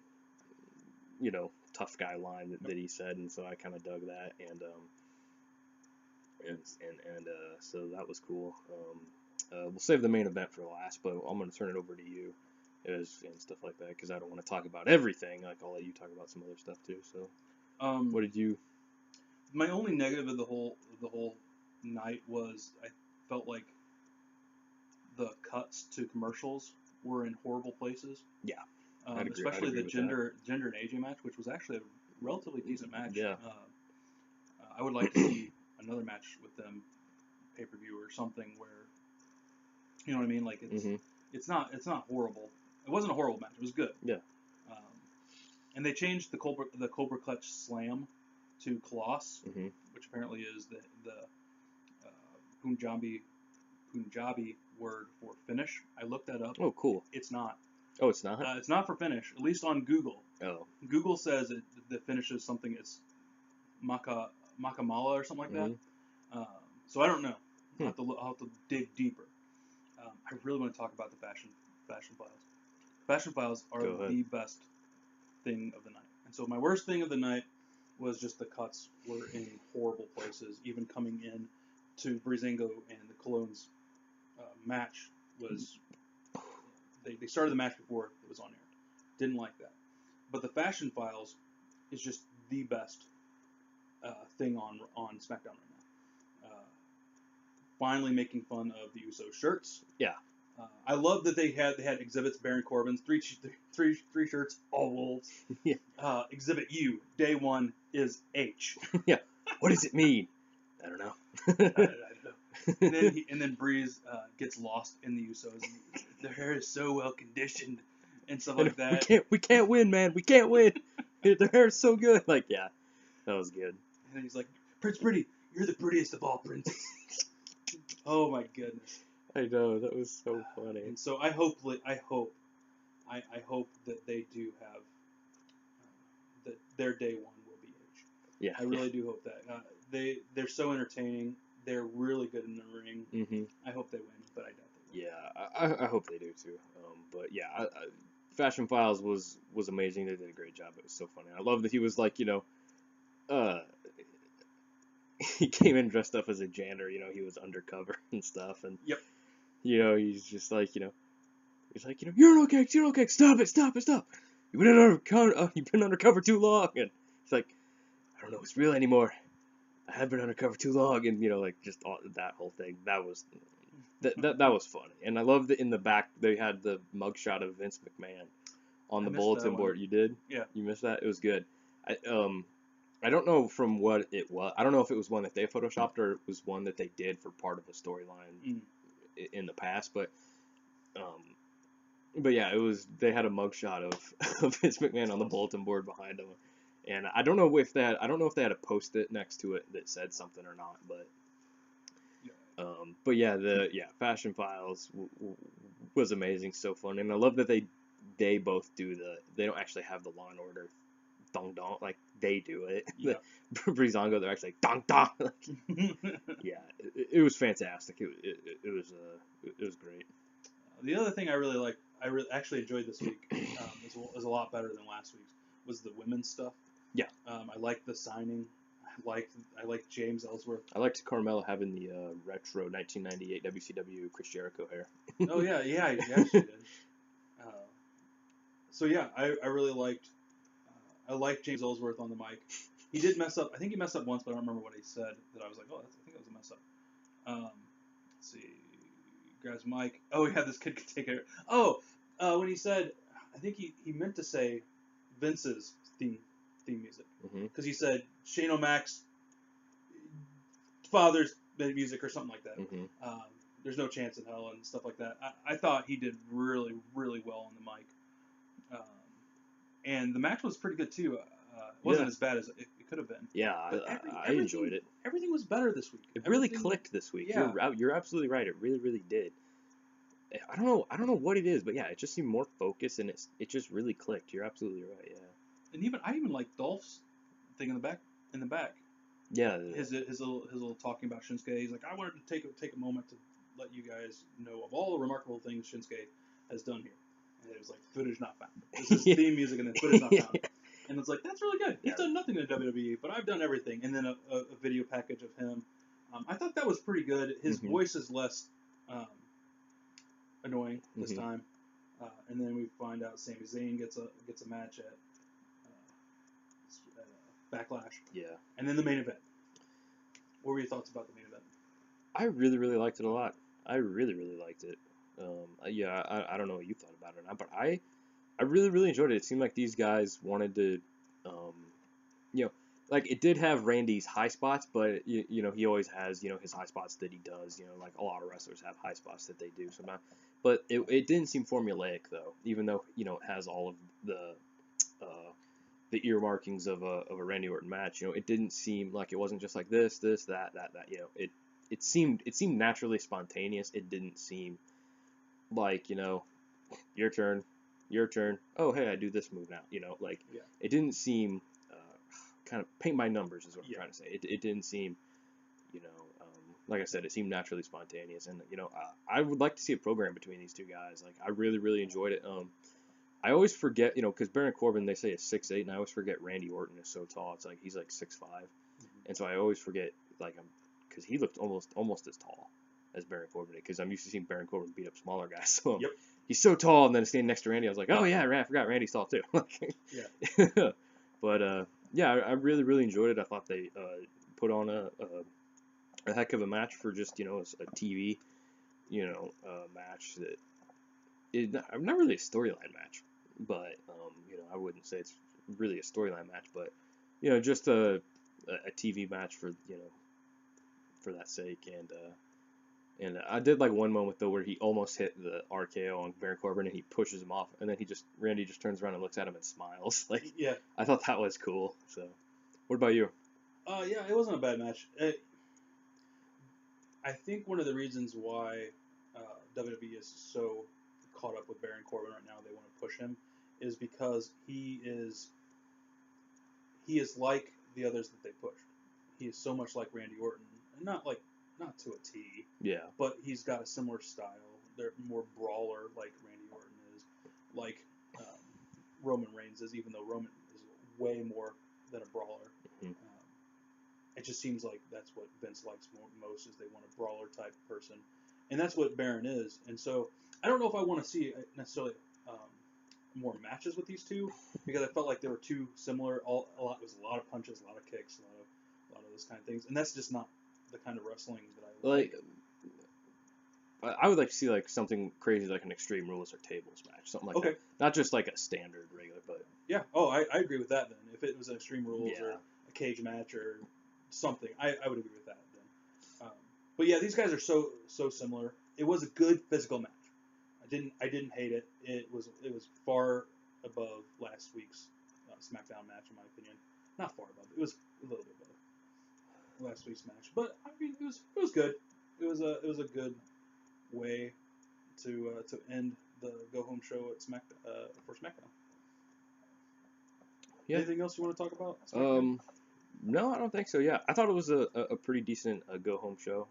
tough guy line that he said, and so I kind of dug that, and so that was cool. We'll save the main event for last, but I'm gonna turn it over to you, and stuff like that, because I don't want to talk about everything. Like, I'll let you talk about some other stuff too. So, what did you? My only negative of the whole night was I felt like the cuts to commercials were in horrible places. Yeah. Especially the Jinder and AJ match, which was actually a relatively decent match. Yeah. I would like to see another match with them, pay-per-view or something where, you know what I mean? Like it's not horrible. It wasn't a horrible match. It was good. Yeah. And they changed the Cobra Clutch Slam to Koloss, which apparently is the Punjabi word for finish. I looked that up. Oh, cool. It's not. Oh, it's not? It's not for finish, at least on Google. Oh. Google says the finish is something, it's Makamala or something like that. So I don't know. I'll have to dig deeper. I really want to talk about the Fashion Files. Fashion Files are the best thing of the night. And so my worst thing of the night was just the cuts were in horrible places. Even coming in to Breezango and the Cologne's match was... They started the match before it was on air. Didn't like that. But the Fashion Files is just the best thing on SmackDown right now. Finally making fun of the Uso shirts. Yeah. I love that they had exhibits. Baron Corbin's three shirts, all wolves. Yeah. Exhibit U, day one is H. Yeah. What does it mean? I don't know. I don't know. And then Breeze gets lost in the Usos. Their hair is so well conditioned and stuff like that. We can't win, man. We can't win. Their hair is so good. Like, yeah, that was good. And then he's like, Prince Pretty, you're the prettiest of all princes. Oh my goodness. I know, that was so funny. And so I hope that they do have that their day one will be H. Yeah. I really do hope that. They're so entertaining. They're really good in the ring. Mm-hmm. I hope they win, but I doubt they will. Yeah, I hope they do too. But yeah, Fashion Files was amazing. They did a great job. It was so funny. I love that he was like, he came in dressed up as a janitor. He was undercover and stuff, and yep. He's just like, he's like, urinal cakes, stop it. You've been undercover too long, and he's like, I don't know if it's real anymore. I have been undercover too long, and just that whole thing. That was funny, and I love that in the back they had the mugshot of Vince McMahon on the bulletin board. You did? Yeah. You missed that? It was good. I don't know from what it was. I don't know if it was one that they photoshopped or it was one that they did for part of a storyline in the past, but yeah, it was. They had a mugshot of Vince McMahon on the bulletin board behind him. And I don't know if they had a post-it next to it that said something or not, but yeah, Fashion Files was amazing, so fun, and I love that they both do they don't actually have the Law and Order dong dong like they do it. Yeah. Breezango, they're actually like dong dong. Yeah, it was fantastic. It was great. The other thing I really liked, I actually enjoyed this week, is a lot better than last week's, was the women's stuff. Yeah. I liked the signing. I liked James Ellsworth. I liked Carmella having the retro 1998 WCW Chris Jericho hair. Oh yeah, she did. So yeah, I really liked. I liked James Ellsworth on the mic. He did mess up. I think he messed up once, but I don't remember what he said. That I was like, I think that was a mess up. Let's see. Grabs mic. Oh yeah, this kid could take it. Oh, when he said, I think he meant to say Vince's theme music, because he said Shane O'Mac's father's music or something like that. There's no chance in hell and stuff like that. I thought he did really, really well on the mic, and the match was pretty good too. It wasn't as bad as it could have been. Yeah, I enjoyed it. Everything was better this week. It really clicked this week. Yeah. You're absolutely right. It really, really did. I don't know what it is, but yeah, it just seemed more focused and it just really clicked. You're absolutely right. Yeah. And I even like Dolph's thing in the back. Yeah. his little talking about Shinsuke. He's like, I wanted to take a moment to let you guys know of all the remarkable things Shinsuke has done here. And it was like footage not found. This is Yeah. theme music and then footage not found. And it's like, that's really good. He's Yeah. done nothing in WWE, but I've done everything. And then a video package of him. I thought that was pretty good. His voice is less annoying this time. And then we find out Sami Zayn gets a match at Backlash. Yeah. And then the main event. What were your thoughts about the main event? I really, really liked it a lot. I really, really liked it. Yeah, I don't know what you thought about it or not, but I really, really enjoyed it. It seemed like these guys wanted to, you know, like it did have Randy's high spots, but you know he always has his high spots that he does. Like a lot of wrestlers have high spots that they do sometimes. But it didn't seem formulaic though, even though it has all of the earmarkings of a Randy Orton match. It didn't seem like it wasn't just like this, that. It seemed naturally spontaneous. It didn't seem like your turn. Oh hey, I do this move now. It didn't seem kind of paint by numbers is what I'm trying to say. It didn't seem like I said, it seemed naturally spontaneous, and I would like to see a program between these two guys. Like I really, really enjoyed it. I always forget, because Baron Corbin, they say is 6'8", and I always forget Randy Orton is so tall. It's like he's like 6'5", and so I always forget, because he looked almost as tall as Baron Corbin, because I'm used to seeing Baron Corbin beat up smaller guys. So he's so tall, and then standing next to Randy, I was like, oh yeah, I forgot Randy's tall too. Yeah. But yeah, I really, really enjoyed it. I thought they put on a heck of a match for just a TV match that is not really a storyline match, but I wouldn't say it's really a storyline match, but just a TV match for for that sake. And I did like one moment though where he almost hit the RKO on Baron Corbin and he pushes him off, and then Randy just turns around and looks at him and smiles. I thought that was cool. So what about you? Yeah, it wasn't a bad match. I think one of the reasons why WWE is so caught up with Baron Corbin right now, they want to push him, is because he is like the others that they pushed. He is so much like Randy Orton, and not to a T. Yeah. But he's got a similar style. They're more brawler like Randy Orton is, like Roman Reigns is, even though Roman is way more than a brawler. Mm-hmm. It just seems like that's what Vince likes most, is they want a brawler type person, and that's what Baron is. And so I don't know if I want to see necessarily more matches with these two, because I felt like they were too similar. It was a lot of punches, a lot of kicks, a lot of those kind of things, and that's just not the kind of wrestling that I like. I would like to see something crazy like an Extreme Rules or tables match, something like that. Not just like a standard regular, but yeah. Oh, I agree with that then. If it was an Extreme Rules or a cage match or something, I would agree with that then. But yeah, these guys are so similar. It was a good physical match. I didn't hate it. It was far above last week's SmackDown match, in my opinion. Not far above. It was a little bit above last week's match, but I mean, it was good. It was a good way to end the go home show at for SmackDown. Yeah. Anything else you want to talk about SmackDown? No, I don't think so. Yeah, I thought it was a pretty decent go home show.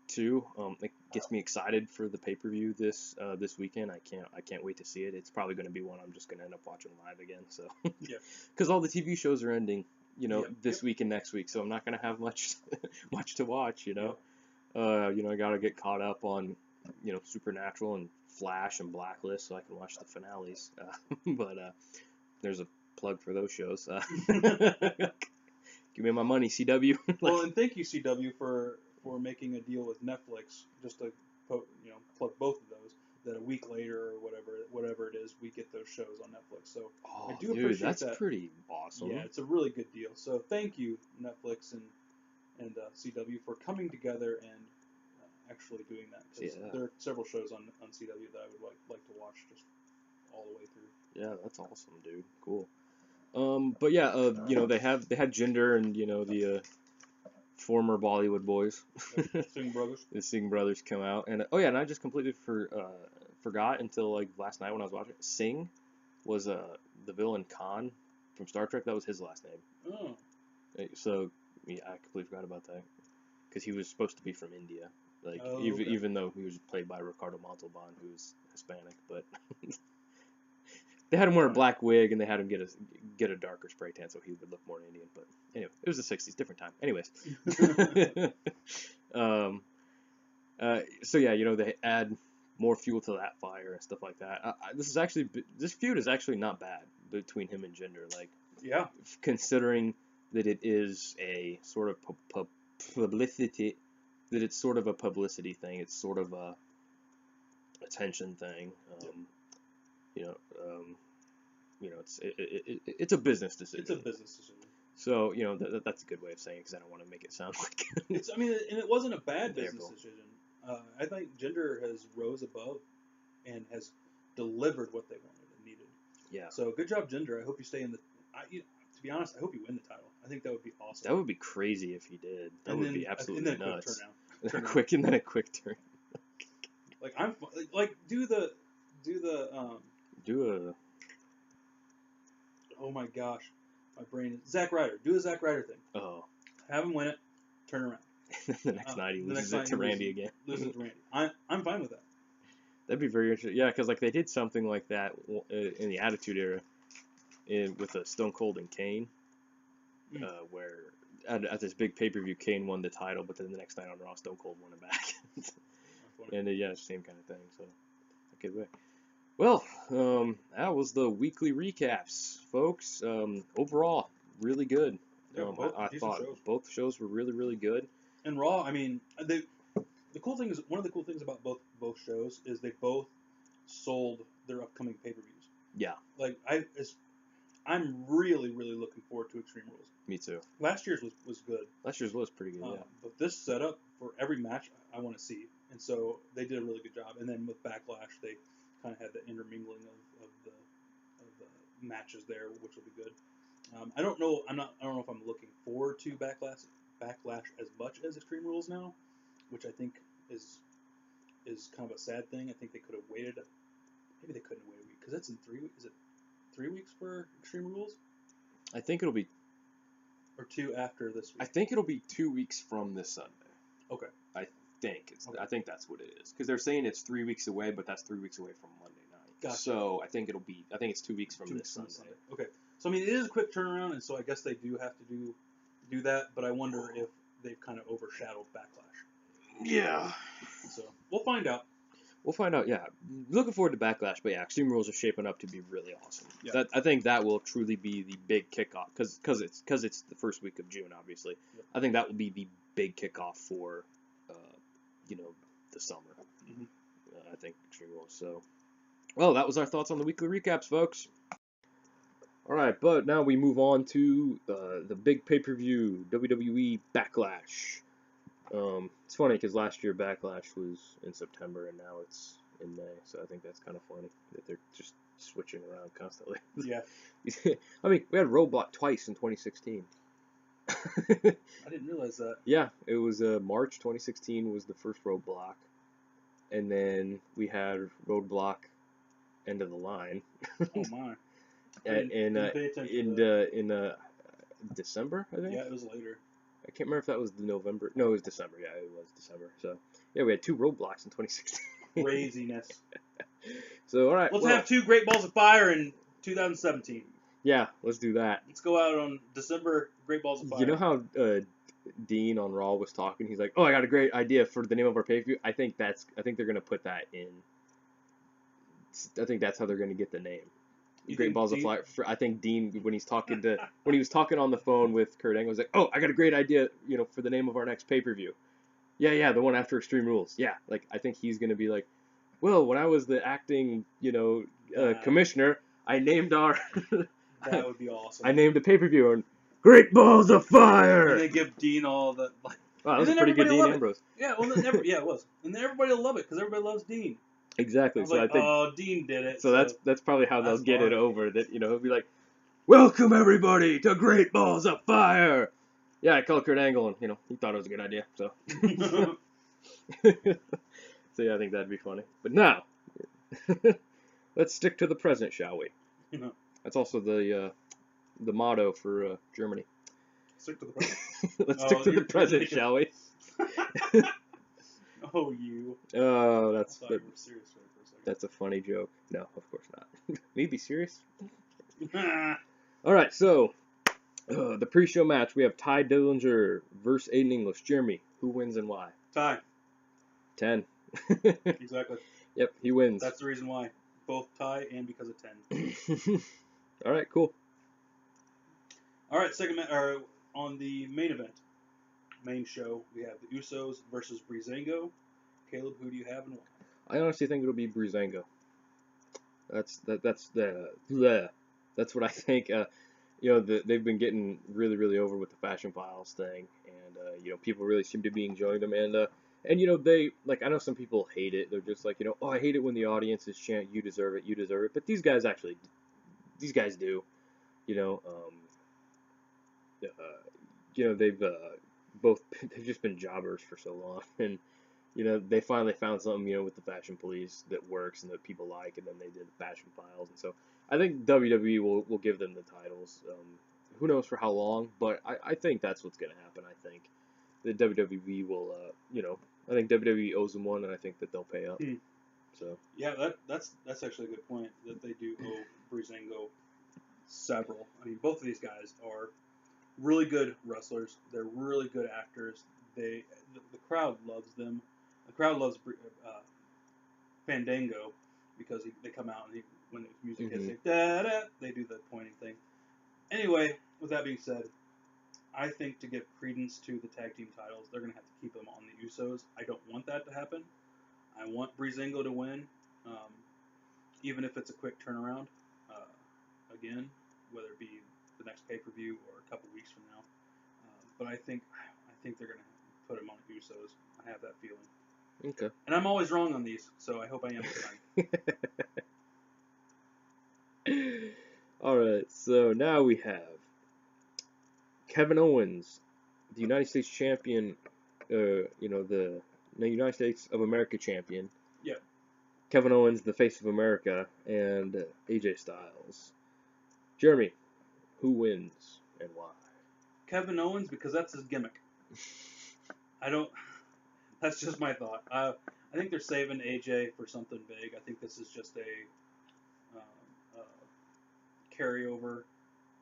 Too. It gets me excited for the pay-per-view this weekend. I can't wait to see it. It's probably going to be one I'm just going to end up watching live again. So yeah, because all the TV shows are ending, this week and next week, so I'm not going to have much to watch. I got to get caught up on Supernatural and Flash and Blacklist so I can watch the finales. But there's a plug for those shows. Give me my money, CW. Well, and thank you, CW, for making a deal with Netflix, just to plug both of those, that a week later or whatever it is, we get those shows on Netflix. So I do appreciate that. That's pretty awesome. Yeah, it's a really good deal. So thank you, Netflix and CW, for coming together and actually doing that. Because there are several shows on CW that I would like to watch just all the way through. Yeah, that's awesome, dude. Cool. But yeah, they had Jinder and the former Bollywood boys, Singh brothers. The Singh brothers come out, and and I just completely forgot until like last night when I was watching. Singh was the villain Khan from Star Trek. That was his last name. Oh. So Yeah, I completely forgot about that. Because he was supposed to be from India. Like, Oh, even, okay. even though he was played by Ricardo Montalban, who's Hispanic, but they had him wear a black wig and they had him get a darker spray tan so he would look more Indian. But anyway, it was the 60s, different time. Anyways. So yeah, they add more fuel to that fire and stuff like that. This feud is actually not bad between him and Jinder. Like, Yeah. considering that it is a sort of publicity, that it's sort of a publicity thing. It's sort of a attention thing. It's a business decision. It's a business decision. So that's a good way of saying it because I don't want to make it sound like it's. I mean, and it wasn't a bad business decision. I think Jinder has rose above and has delivered what they wanted and needed. Yeah. So good job, Jinder. I hope you stay in the. To be honest, I hope you win the title. I think that would be awesome. That would be crazy if he did. That would be absolutely nuts. And then a quick turn. Oh my gosh, my brain is Zack Ryder. Do a Zack Ryder thing. Oh. Have him win it. Turn around. the next night he loses it to Randy again. Loses it to Randy. I'm fine with that. That'd be very interesting. Yeah, because like they did something like that in the Attitude Era, with Stone Cold and Kane, where at this big pay-per-view Kane won the title, but then the next night on Raw Stone Cold won it back. And yeah, same kind of thing. So okay, well, that was the weekly recaps, folks. Overall, really good. I thought both shows were really, really good. And Raw, I mean, the cool thing is, one of the cool things about both shows is they both sold their upcoming pay-per-views. Yeah. Like I'm really, really looking forward to Extreme Rules. Me too. Last year's was good. Last year's was pretty good, yeah. But this setup for every match I want to see, and so they did a really good job. And then with Backlash, they kind of had the intermingling of the matches there, which will be good. I don't know if I'm looking forward to Backlash as much as Extreme Rules now, which I think is kind of a sad thing. I think they could have waited. Maybe they couldn't wait a week because that's in 3 weeks. Is it 3 weeks for Extreme Rules? I think it'll be. Or 2 after this week. I think it'll be 2 weeks from this Sunday. Okay. I think that's what it is because they're saying it's 3 weeks away, but that's 3 weeks away from Monday night. Gotcha. So I think it's 2 weeks from this Sunday. Okay. So I mean, it is a quick turnaround, and so I guess they do have to do that. But I wonder if they've kind of overshadowed Backlash. Yeah. So we'll find out. Yeah. Looking forward to Backlash, but yeah, Extreme Rules are shaping up to be really awesome. Yeah. I think that will truly be the big kickoff because it's the first week of June, obviously. Yep. I think that will be the big kickoff for the summer. Mm-hmm. I think Extreme Rules. So, well, that was our thoughts on the weekly recaps, folks. All right, but now we move on to the big pay-per-view, WWE Backlash. It's funny because last year Backlash was in September and now it's in May, so I think that's kind of funny that they're just switching around constantly. Yeah. I mean, we had Roadblock twice in 2016. I didn't realize that. Yeah, it was March 2016 was the first Roadblock, and then we had Roadblock End of the Line. Oh my. in December, I think. Yeah, it was later. I can't remember if that was November. No, it was December. Yeah, it was December. So, yeah, we had 2 Roadblocks in 2016. Craziness. So, all right. Let's have 2 Great Balls of Fire in 2017. Yeah, let's do that. Let's go out on December Great Balls of Fire. You know how Dean on Raw was talking? He's like, "Oh, I got a great idea for the name of our pay-per-view." I think they're gonna put that in. I think that's how they're gonna get the name. Great Balls of Fire. I think Dean, when he was talking on the phone with Kurt Angle, was like, "Oh, I got a great idea, for the name of our next pay-per-view." Yeah, the one after Extreme Rules. Yeah, like I think he's gonna be like, "Well, when I was the acting, commissioner, I named our." That would be awesome. I named a pay-per-view and Great Balls of Fire. And they give Dean all the like. Wow, that was a pretty good Dean Ambrose. Yeah, well, it was, and then everybody will love it because everybody loves Dean. Exactly. So I think, Dean did it. So that's probably how they'll get it over. That he'll be like, "Welcome everybody to Great Balls of Fire." Yeah, I called Kurt Angle, and he thought it was a good idea. So. So yeah, I think that'd be funny. But now, let's stick to the present, shall we? That's also the motto for Germany. Stick to the present. Let's stick to the present, shall we? Oh, you. Oh, I thought you were serious for a second. that's a funny joke. No, of course not. Maybe serious. All right, so the pre-show match, we have Ty Dillinger versus Aiden English. Jeremy, who wins and why? Ty. 10. Exactly. Yep, he wins. That's the reason why. Both Ty and because of 10. All right, cool. All right, on the main show, we have the Usos versus Breezango. Caleb, who do you have and why? I honestly think it'll be Breezango. That's what I think. They've been getting really, really over with the Fashion Files thing, and people really seem to be enjoying them, and they like. I know some people hate it. They're just like, oh, I hate it when the audience is chant, "You deserve it, you deserve it." But these guys do. They've they've just been jobbers for so long, and they finally found something, with the Fashion Police that works and that people like, and then they did the Fashion Files, and so I think WWE will give them the titles. Who knows for how long, but I think that's what's going to happen. I think the WWE will, I think WWE owes them one, and I think that they'll pay up. So yeah, that's actually a good point that they do owe Breezango several. I mean, both of these guys are really good wrestlers. They're really good actors. The crowd loves them. The crowd loves Fandango because they come out and when the music hits, they do the pointing thing. Anyway, with that being said, I think to give credence to the tag team titles, they're going to have to keep them on the Usos. I don't want that to happen. I want Breezango to win, even if it's a quick turnaround. Again, whether it be the next pay-per-view or a couple weeks from now. But I think they're going to put him on the Usos. I have that feeling. okay. And I'm always wrong on these, so I hope I am this time. All right, so now we have Kevin Owens, the United States champion, the United States of America champion. Yep. Kevin Owens, the face of America, and AJ Styles. Jeremy, who wins and why? Kevin Owens, because that's his gimmick. That's just my thought. I think they're saving AJ for something big. I think this is just a carryover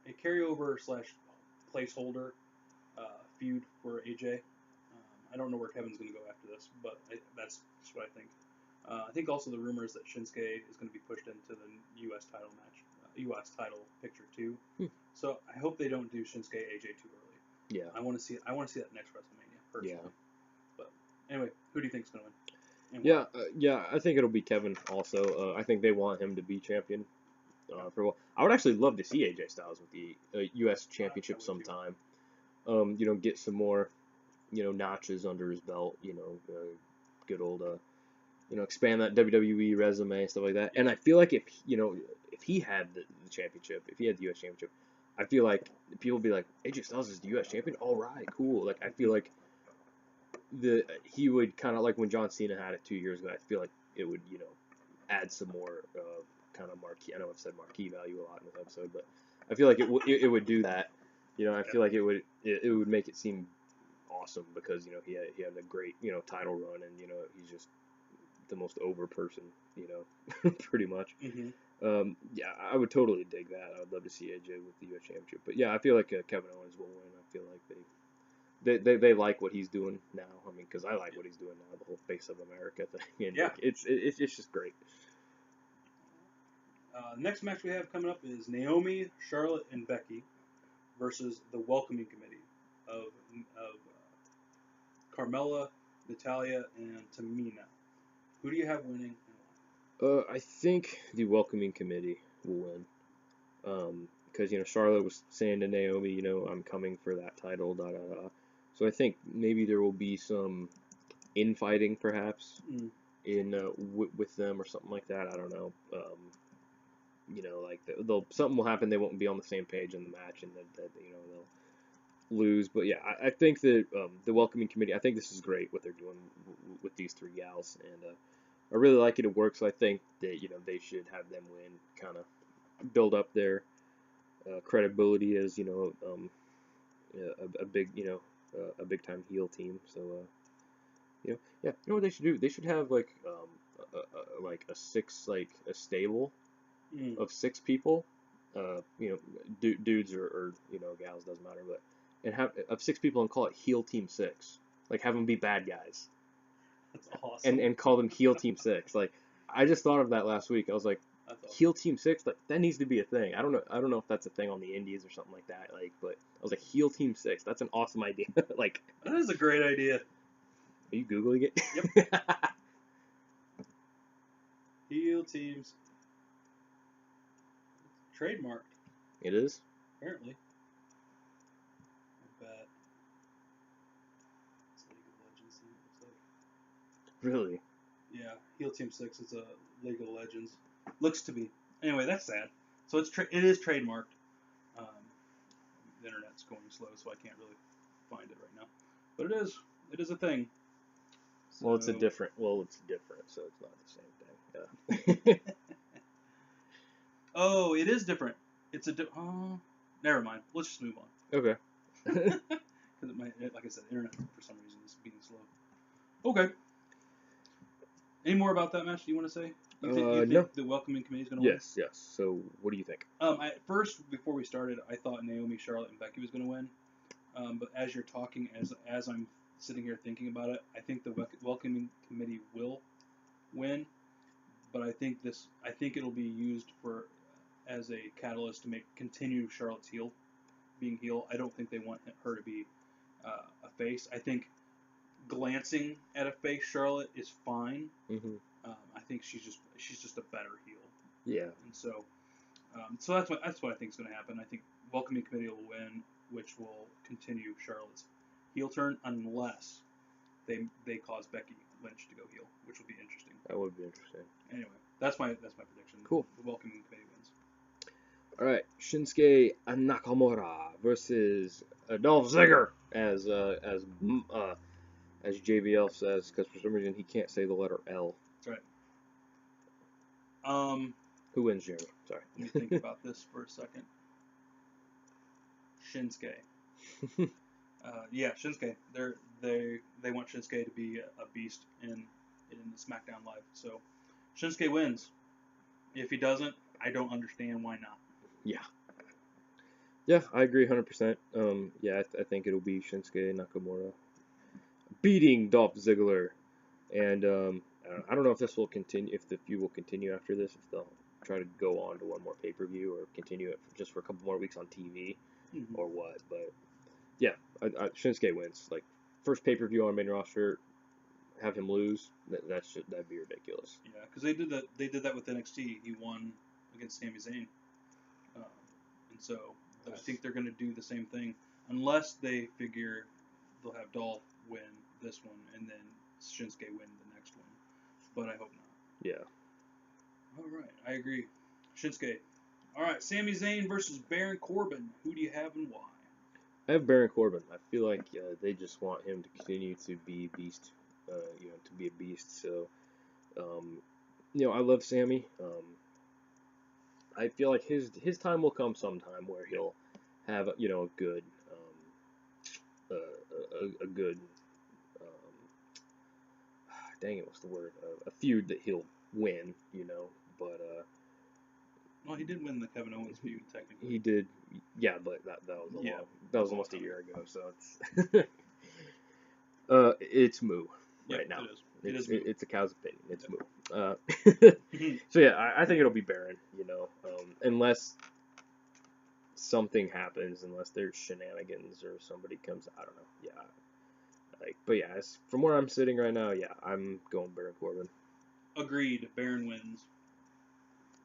/ placeholder feud for AJ. I don't know where Kevin's going to go after this, but that's just what I think. I think also the rumors that Shinsuke is going to be pushed into the U.S. title match, U.S. title picture too. So I hope they don't do Shinsuke AJ too early. Yeah. I want to see that next WrestleMania personally. Yeah. But anyway, who do you think is going to win? Yeah, I think it'll be Kevin also. I think they want him to be champion for a while. I would actually love to see AJ Styles with the U.S. Championship sometime. Get some more, notches under his belt. Good old, expand that WWE resume and stuff like that. And I feel like if he had the championship, if he had the U.S. Championship, I feel like people would be like, AJ Styles is the U.S. champion. All right, cool. Like I feel like he would kind of like when John Cena had it 2 years ago. I feel like it would add some more kind of marquee. I know I've said marquee value a lot in this episode, but I feel like it would do that. I feel like it would make it seem awesome because he had a great title run, and he's just the most over person, pretty much. Mm-hmm. Yeah, I would totally dig that. I would love to see AJ with the U.S. Championship. But yeah, I feel like Kevin Owens will win. I feel like they like what he's doing now. I mean, because I like what he's doing now, the whole face of America thing. And yeah, it's just great. Next match we have coming up is Naomi, Charlotte, and Becky versus the Welcoming Committee of Carmella, Natalia, and Tamina. Who do you have winning and why? I think the Welcoming Committee will win. Because Charlotte was saying to Naomi, I'm coming for that title, da da da. So I think maybe there will be some infighting, perhaps, with them or something like that. I don't know. Like something will happen. They won't be on the same page in the match, and that they'll lose. But yeah, I think that the Welcoming Committee. I think this is great what they're doing with these three gals, and I really like it. It works. So I think that they should have them win, kind of build up their credibility as a big a big time heel team. So yeah, you know what they should do? They should have like like a stable Mm. of 6 people, dudes or gals, doesn't matter, but and have of 6 people and call it heel team 6, like have them be bad guys That's awesome. and call them heel team 6. Like I just thought of that last week. I was like, That's awesome. heel team 6, like that needs to be a thing. I don't know if that's a thing on the indies or something like that. Like, but I was like, heel team 6. That's an awesome idea. Like, That is a great idea. are you googling it? Yep. Heel teams. Trademarked, It is. apparently. I bet. It's League of Legends. It looks like. Really? Yeah, Heel Team 6 is a League of Legends. Looks to be. Anyway, that's sad. So it is trademarked. The internet's going slow, so I can't really find it right now. But it is a thing. Well, it's So- different, so it's not the same thing. Yeah. Oh, it is different. It's never mind. Let's just move on. Okay. Because like I said, internet for some reason is being slow. Okay. Any more about that match? Do you want to say? You think No. the welcoming committee is going to win? Yes. So, what do you think? At first, before we started, I thought Naomi, Charlotte, and Becky was going to win. But as you're talking, as I'm sitting here thinking about it, I think the welcoming committee will win. But I think it'll be used as a catalyst to continue Charlotte's being heel. I don't think they want her to be a face. I think glancing at a face Charlotte is fine. Mm-hmm. I think she's just a better heel. Yeah. And so that's what I think is going to happen. I think welcoming committee will win, which will continue Charlotte's heel turn unless they cause Becky Lynch to go heel, which will be interesting. That would be interesting. Anyway, that's my prediction. Cool. The welcoming committee wins. All right, Shinsuke Nakamura versus Dolph Ziggler, as JBL says, because for some reason he can't say the letter L. That's right. Who wins, Jeremy? Sorry. Let me think about this for a second. Shinsuke. Yeah, Shinsuke. They want Shinsuke to be a beast in the SmackDown Live. So Shinsuke wins. If he doesn't, I don't understand why not. Yeah, I agree 100%. Yeah, I think it'll be Shinsuke Nakamura beating Dolph Ziggler, and I don't know if this will continue, if the feud will continue after this, if they'll try to go on to one more pay-per-view or continue it just for a couple more weeks on TV or what. But yeah, Shinsuke wins. Like, first pay-per-view on main roster, have him lose. That'd be ridiculous. Yeah, because they did that with NXT. He won against Sami Zayn, and so I think they're going to do the same thing, unless they figure they'll have Dolph win this one and then Shinsuke win the next one. But I hope not. Yeah. All right, I agree. Shinsuke. All right, Sami Zayn versus Baron Corbin. Who do you have and why? I have Baron Corbin. I feel like they just want him to continue to be beast, to be a beast. So, I love Sammy. I feel like his time will come sometime where he'll have a good dang it, what's the word? A feud that he'll win, but Well, he did win the Kevin Owens feud technically. he did, yeah, but that was that was almost a year ago, so it's it's moo right now. It is. It's a cow's opinion. It's moo. So yeah, I think it'll be Baron. Unless something happens, unless there's shenanigans or somebody comes. I don't know. Yeah. But yeah, from where I'm sitting right now, yeah, I'm going Baron Corbin. Agreed. Baron wins.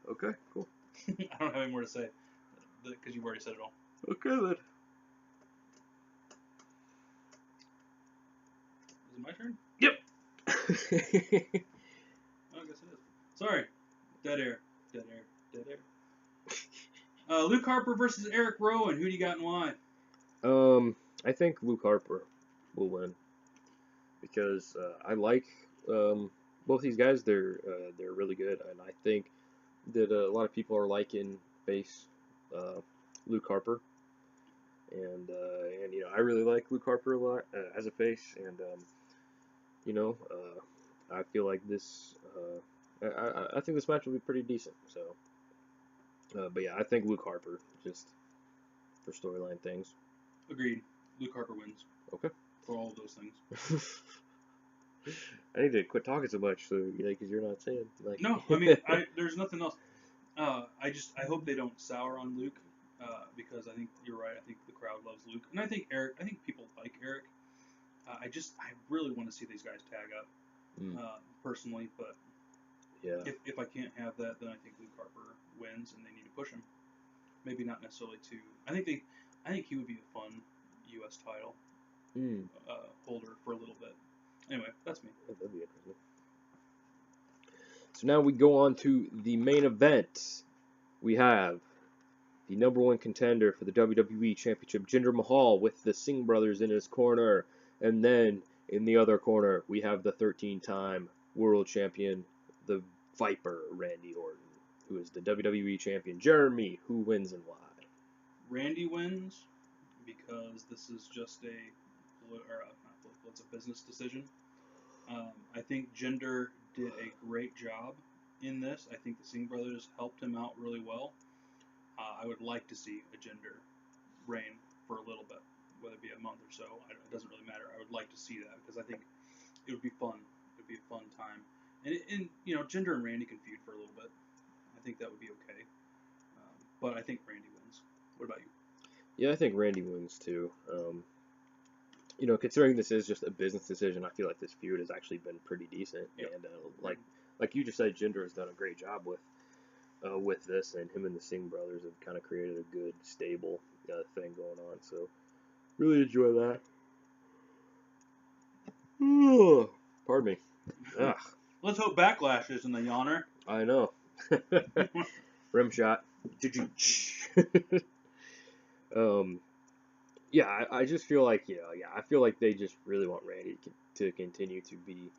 Okay, cool. I don't have any more to say because you've already said it all. Okay then. Is it my turn? Yep. Oh, I guess it is. Sorry. Dead air. Luke Harper versus Eric Rowan. Who do you got and why? I think Luke Harper will win because I like both these guys. They're really good, and I think that a lot of people are liking face Luke Harper, and I really like Luke Harper a lot as a face, and I feel like this. I think this match will be pretty decent. So, but yeah, I think Luke Harper just for storyline things. Agreed. Luke Harper wins. Okay. For all of those things. I need to quit talking so much, so because you're not saying like. No, I mean, there's nothing else. I hope they don't sour on Luke, because I think you're right. I think the crowd loves Luke, and I think Eric. I think people like Eric. I really want to see these guys tag up, personally. But yeah. if I can't have that, then I think Luke Harper wins, and they need to push him. Maybe not necessarily to. I think he would be a fun U.S. title holder for a little bit. Anyway, that's me. That'd be interesting. So now we go on to the main event. We have the #1 contender for the WWE Championship, Jinder Mahal, with the Singh brothers in his corner. And then in the other corner, we have the 13-time world champion, the Viper, Randy Orton, who is the WWE champion. Jeremy, who wins and why? Randy wins because this is just it's a business decision. I think Jinder did a great job in this. I think the Singh brothers helped him out really well. I would like to see a Jinder reign for a little bit, whether it be a month or so. It doesn't really matter. I would like to see that because I think it would be fun. It would be a fun time. And Jinder and Randy can feud for a little bit. I think that would be okay. But I think Randy wins. What about you? Yeah, I think Randy wins too. Considering this is just a business decision, I feel like this feud has actually been pretty decent. Yep. And like you just said, Jinder has done a great job with this, and him and the Singh brothers have kind of created a good, stable thing going on. So, really enjoy that. Pardon me. Ugh. Let's hope Backlash isn't a yawner. I know. Rim shot. Yeah, I just feel like, I feel like they just really want Randy to continue to be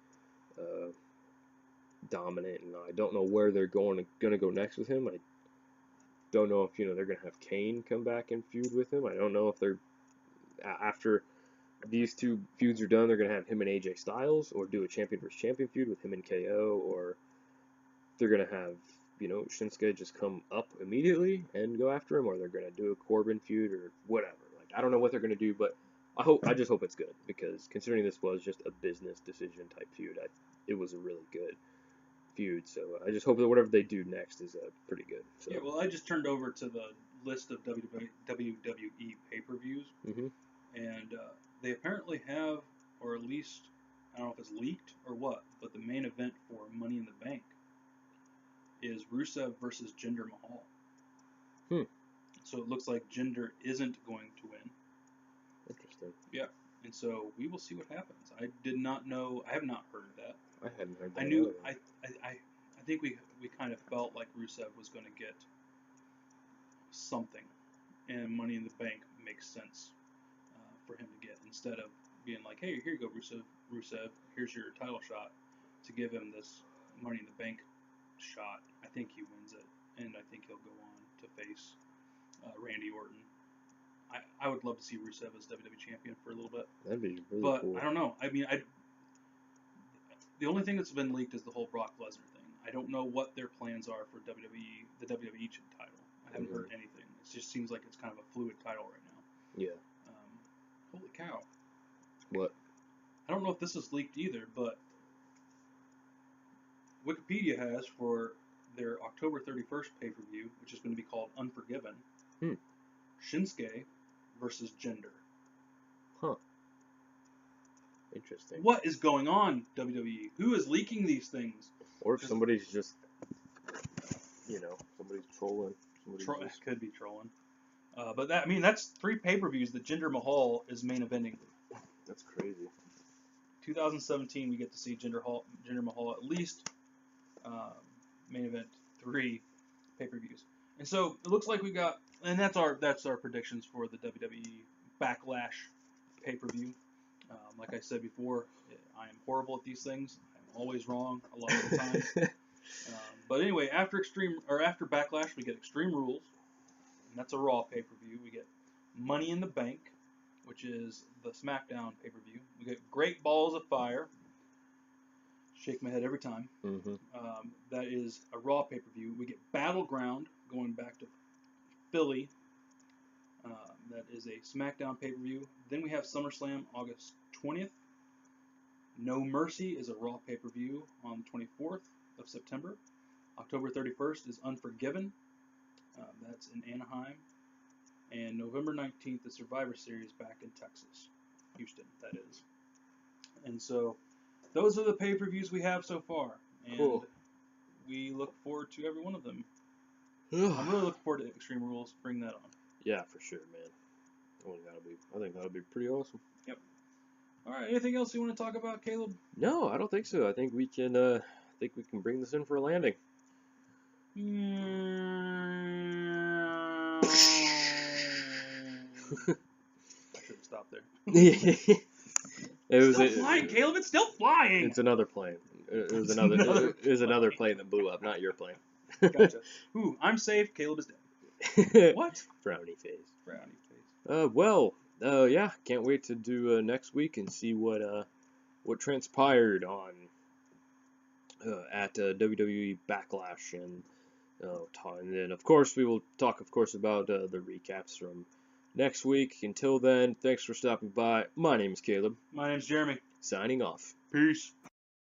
dominant, and I don't know where they're gonna go next with him. I don't know if they're gonna have Kane come back and feud with him. I don't know if they're after these two feuds are done, they're gonna have him and AJ Styles, or do a champion versus champion feud with him and KO, or they're gonna have Shinsuke just come up immediately and go after him, or they're gonna do a Corbin feud or whatever. Like, I don't know what they're gonna do, but I just hope it's good, because considering this was just a business decision type feud, it was a really good feud. So I just hope that whatever they do next is pretty good. So. Yeah, well, I just turned over to the list of WWE pay-per-views, and they apparently have, or at least, I don't know if it's leaked or what, but the main event for Money in the Bank is Rusev versus Jinder Mahal. So it looks like Jinder isn't going to win. Interesting. Yeah, and so we will see what happens. I did not know. I have not heard that. I hadn't heard that. I knew. I think we kind of felt like Rusev was going to get something, and Money in the Bank makes sense for him to get, instead of being like, hey, here you go, Rusev, here's your title shot, to give him this Money in the Bank shot. I think he wins it, and I think he'll go on to face Randy Orton. I would love to see Rusev as WWE champion for a little bit. That'd be really cool. But I don't know. I mean, the only thing that's been leaked is the whole Brock Lesnar thing. I don't know what their plans are for the WWE title. I haven't heard anything. It just seems like it's kind of a fluid title right now. Yeah. Holy cow. What? I don't know if this is leaked either, but Wikipedia has for their October 31st pay-per-view, which is going to be called Unforgiven, Shinsuke versus Jinder. Huh. Interesting. What is going on, WWE? Who is leaking these things? Or if somebody's just, somebody's trolling. Could be trolling. But that's 3 pay-per-views that Jinder Mahal is main eventing. That's crazy. 2017, we get to see Jinder Mahal at least main event 3 pay-per-views. And so it looks like we got, and that's our predictions for the WWE Backlash pay-per-view. Like I said before, I am horrible at these things. I'm always wrong a lot of the time. But anyway, after Backlash, we get Extreme Rules, and that's a Raw pay-per-view. We get Money in the Bank, which is the SmackDown pay-per-view. We get Great Balls of Fire. Shake my head every time. Mm-hmm. That is a Raw pay-per-view. We get Battleground, going back to Philly. That is a SmackDown pay-per-view. Then we have SummerSlam August 20th. No Mercy is a Raw pay-per-view on the 24th of September. October 31st is Unforgiven. That's in Anaheim. And November 19th, the Survivor Series back in Texas. Houston, that is. And so, those are the pay-per-views we have so far. And Cool. we look forward to every one of them. I'm really looking forward to Extreme Rules. Bring that on. Yeah, for sure, man. I think that'll be pretty awesome. Yep. All right. Anything else you want to talk about, Caleb? No, I don't think so. I think we can bring this in for a landing. I should have stopped there. It's still flying, Caleb. It's still flying. It's another plane. It was another plane that blew up, not your plane. Gotcha. Ooh, I'm safe. Caleb is dead. What? Frowny face. Frowny face. Yeah, can't wait to do next week and see what transpired on at WWE Backlash, and then of course we will talk, of course, about the recaps from next week. Until then, thanks for stopping by. My name is Caleb. My name's Jeremy. Signing off. Peace.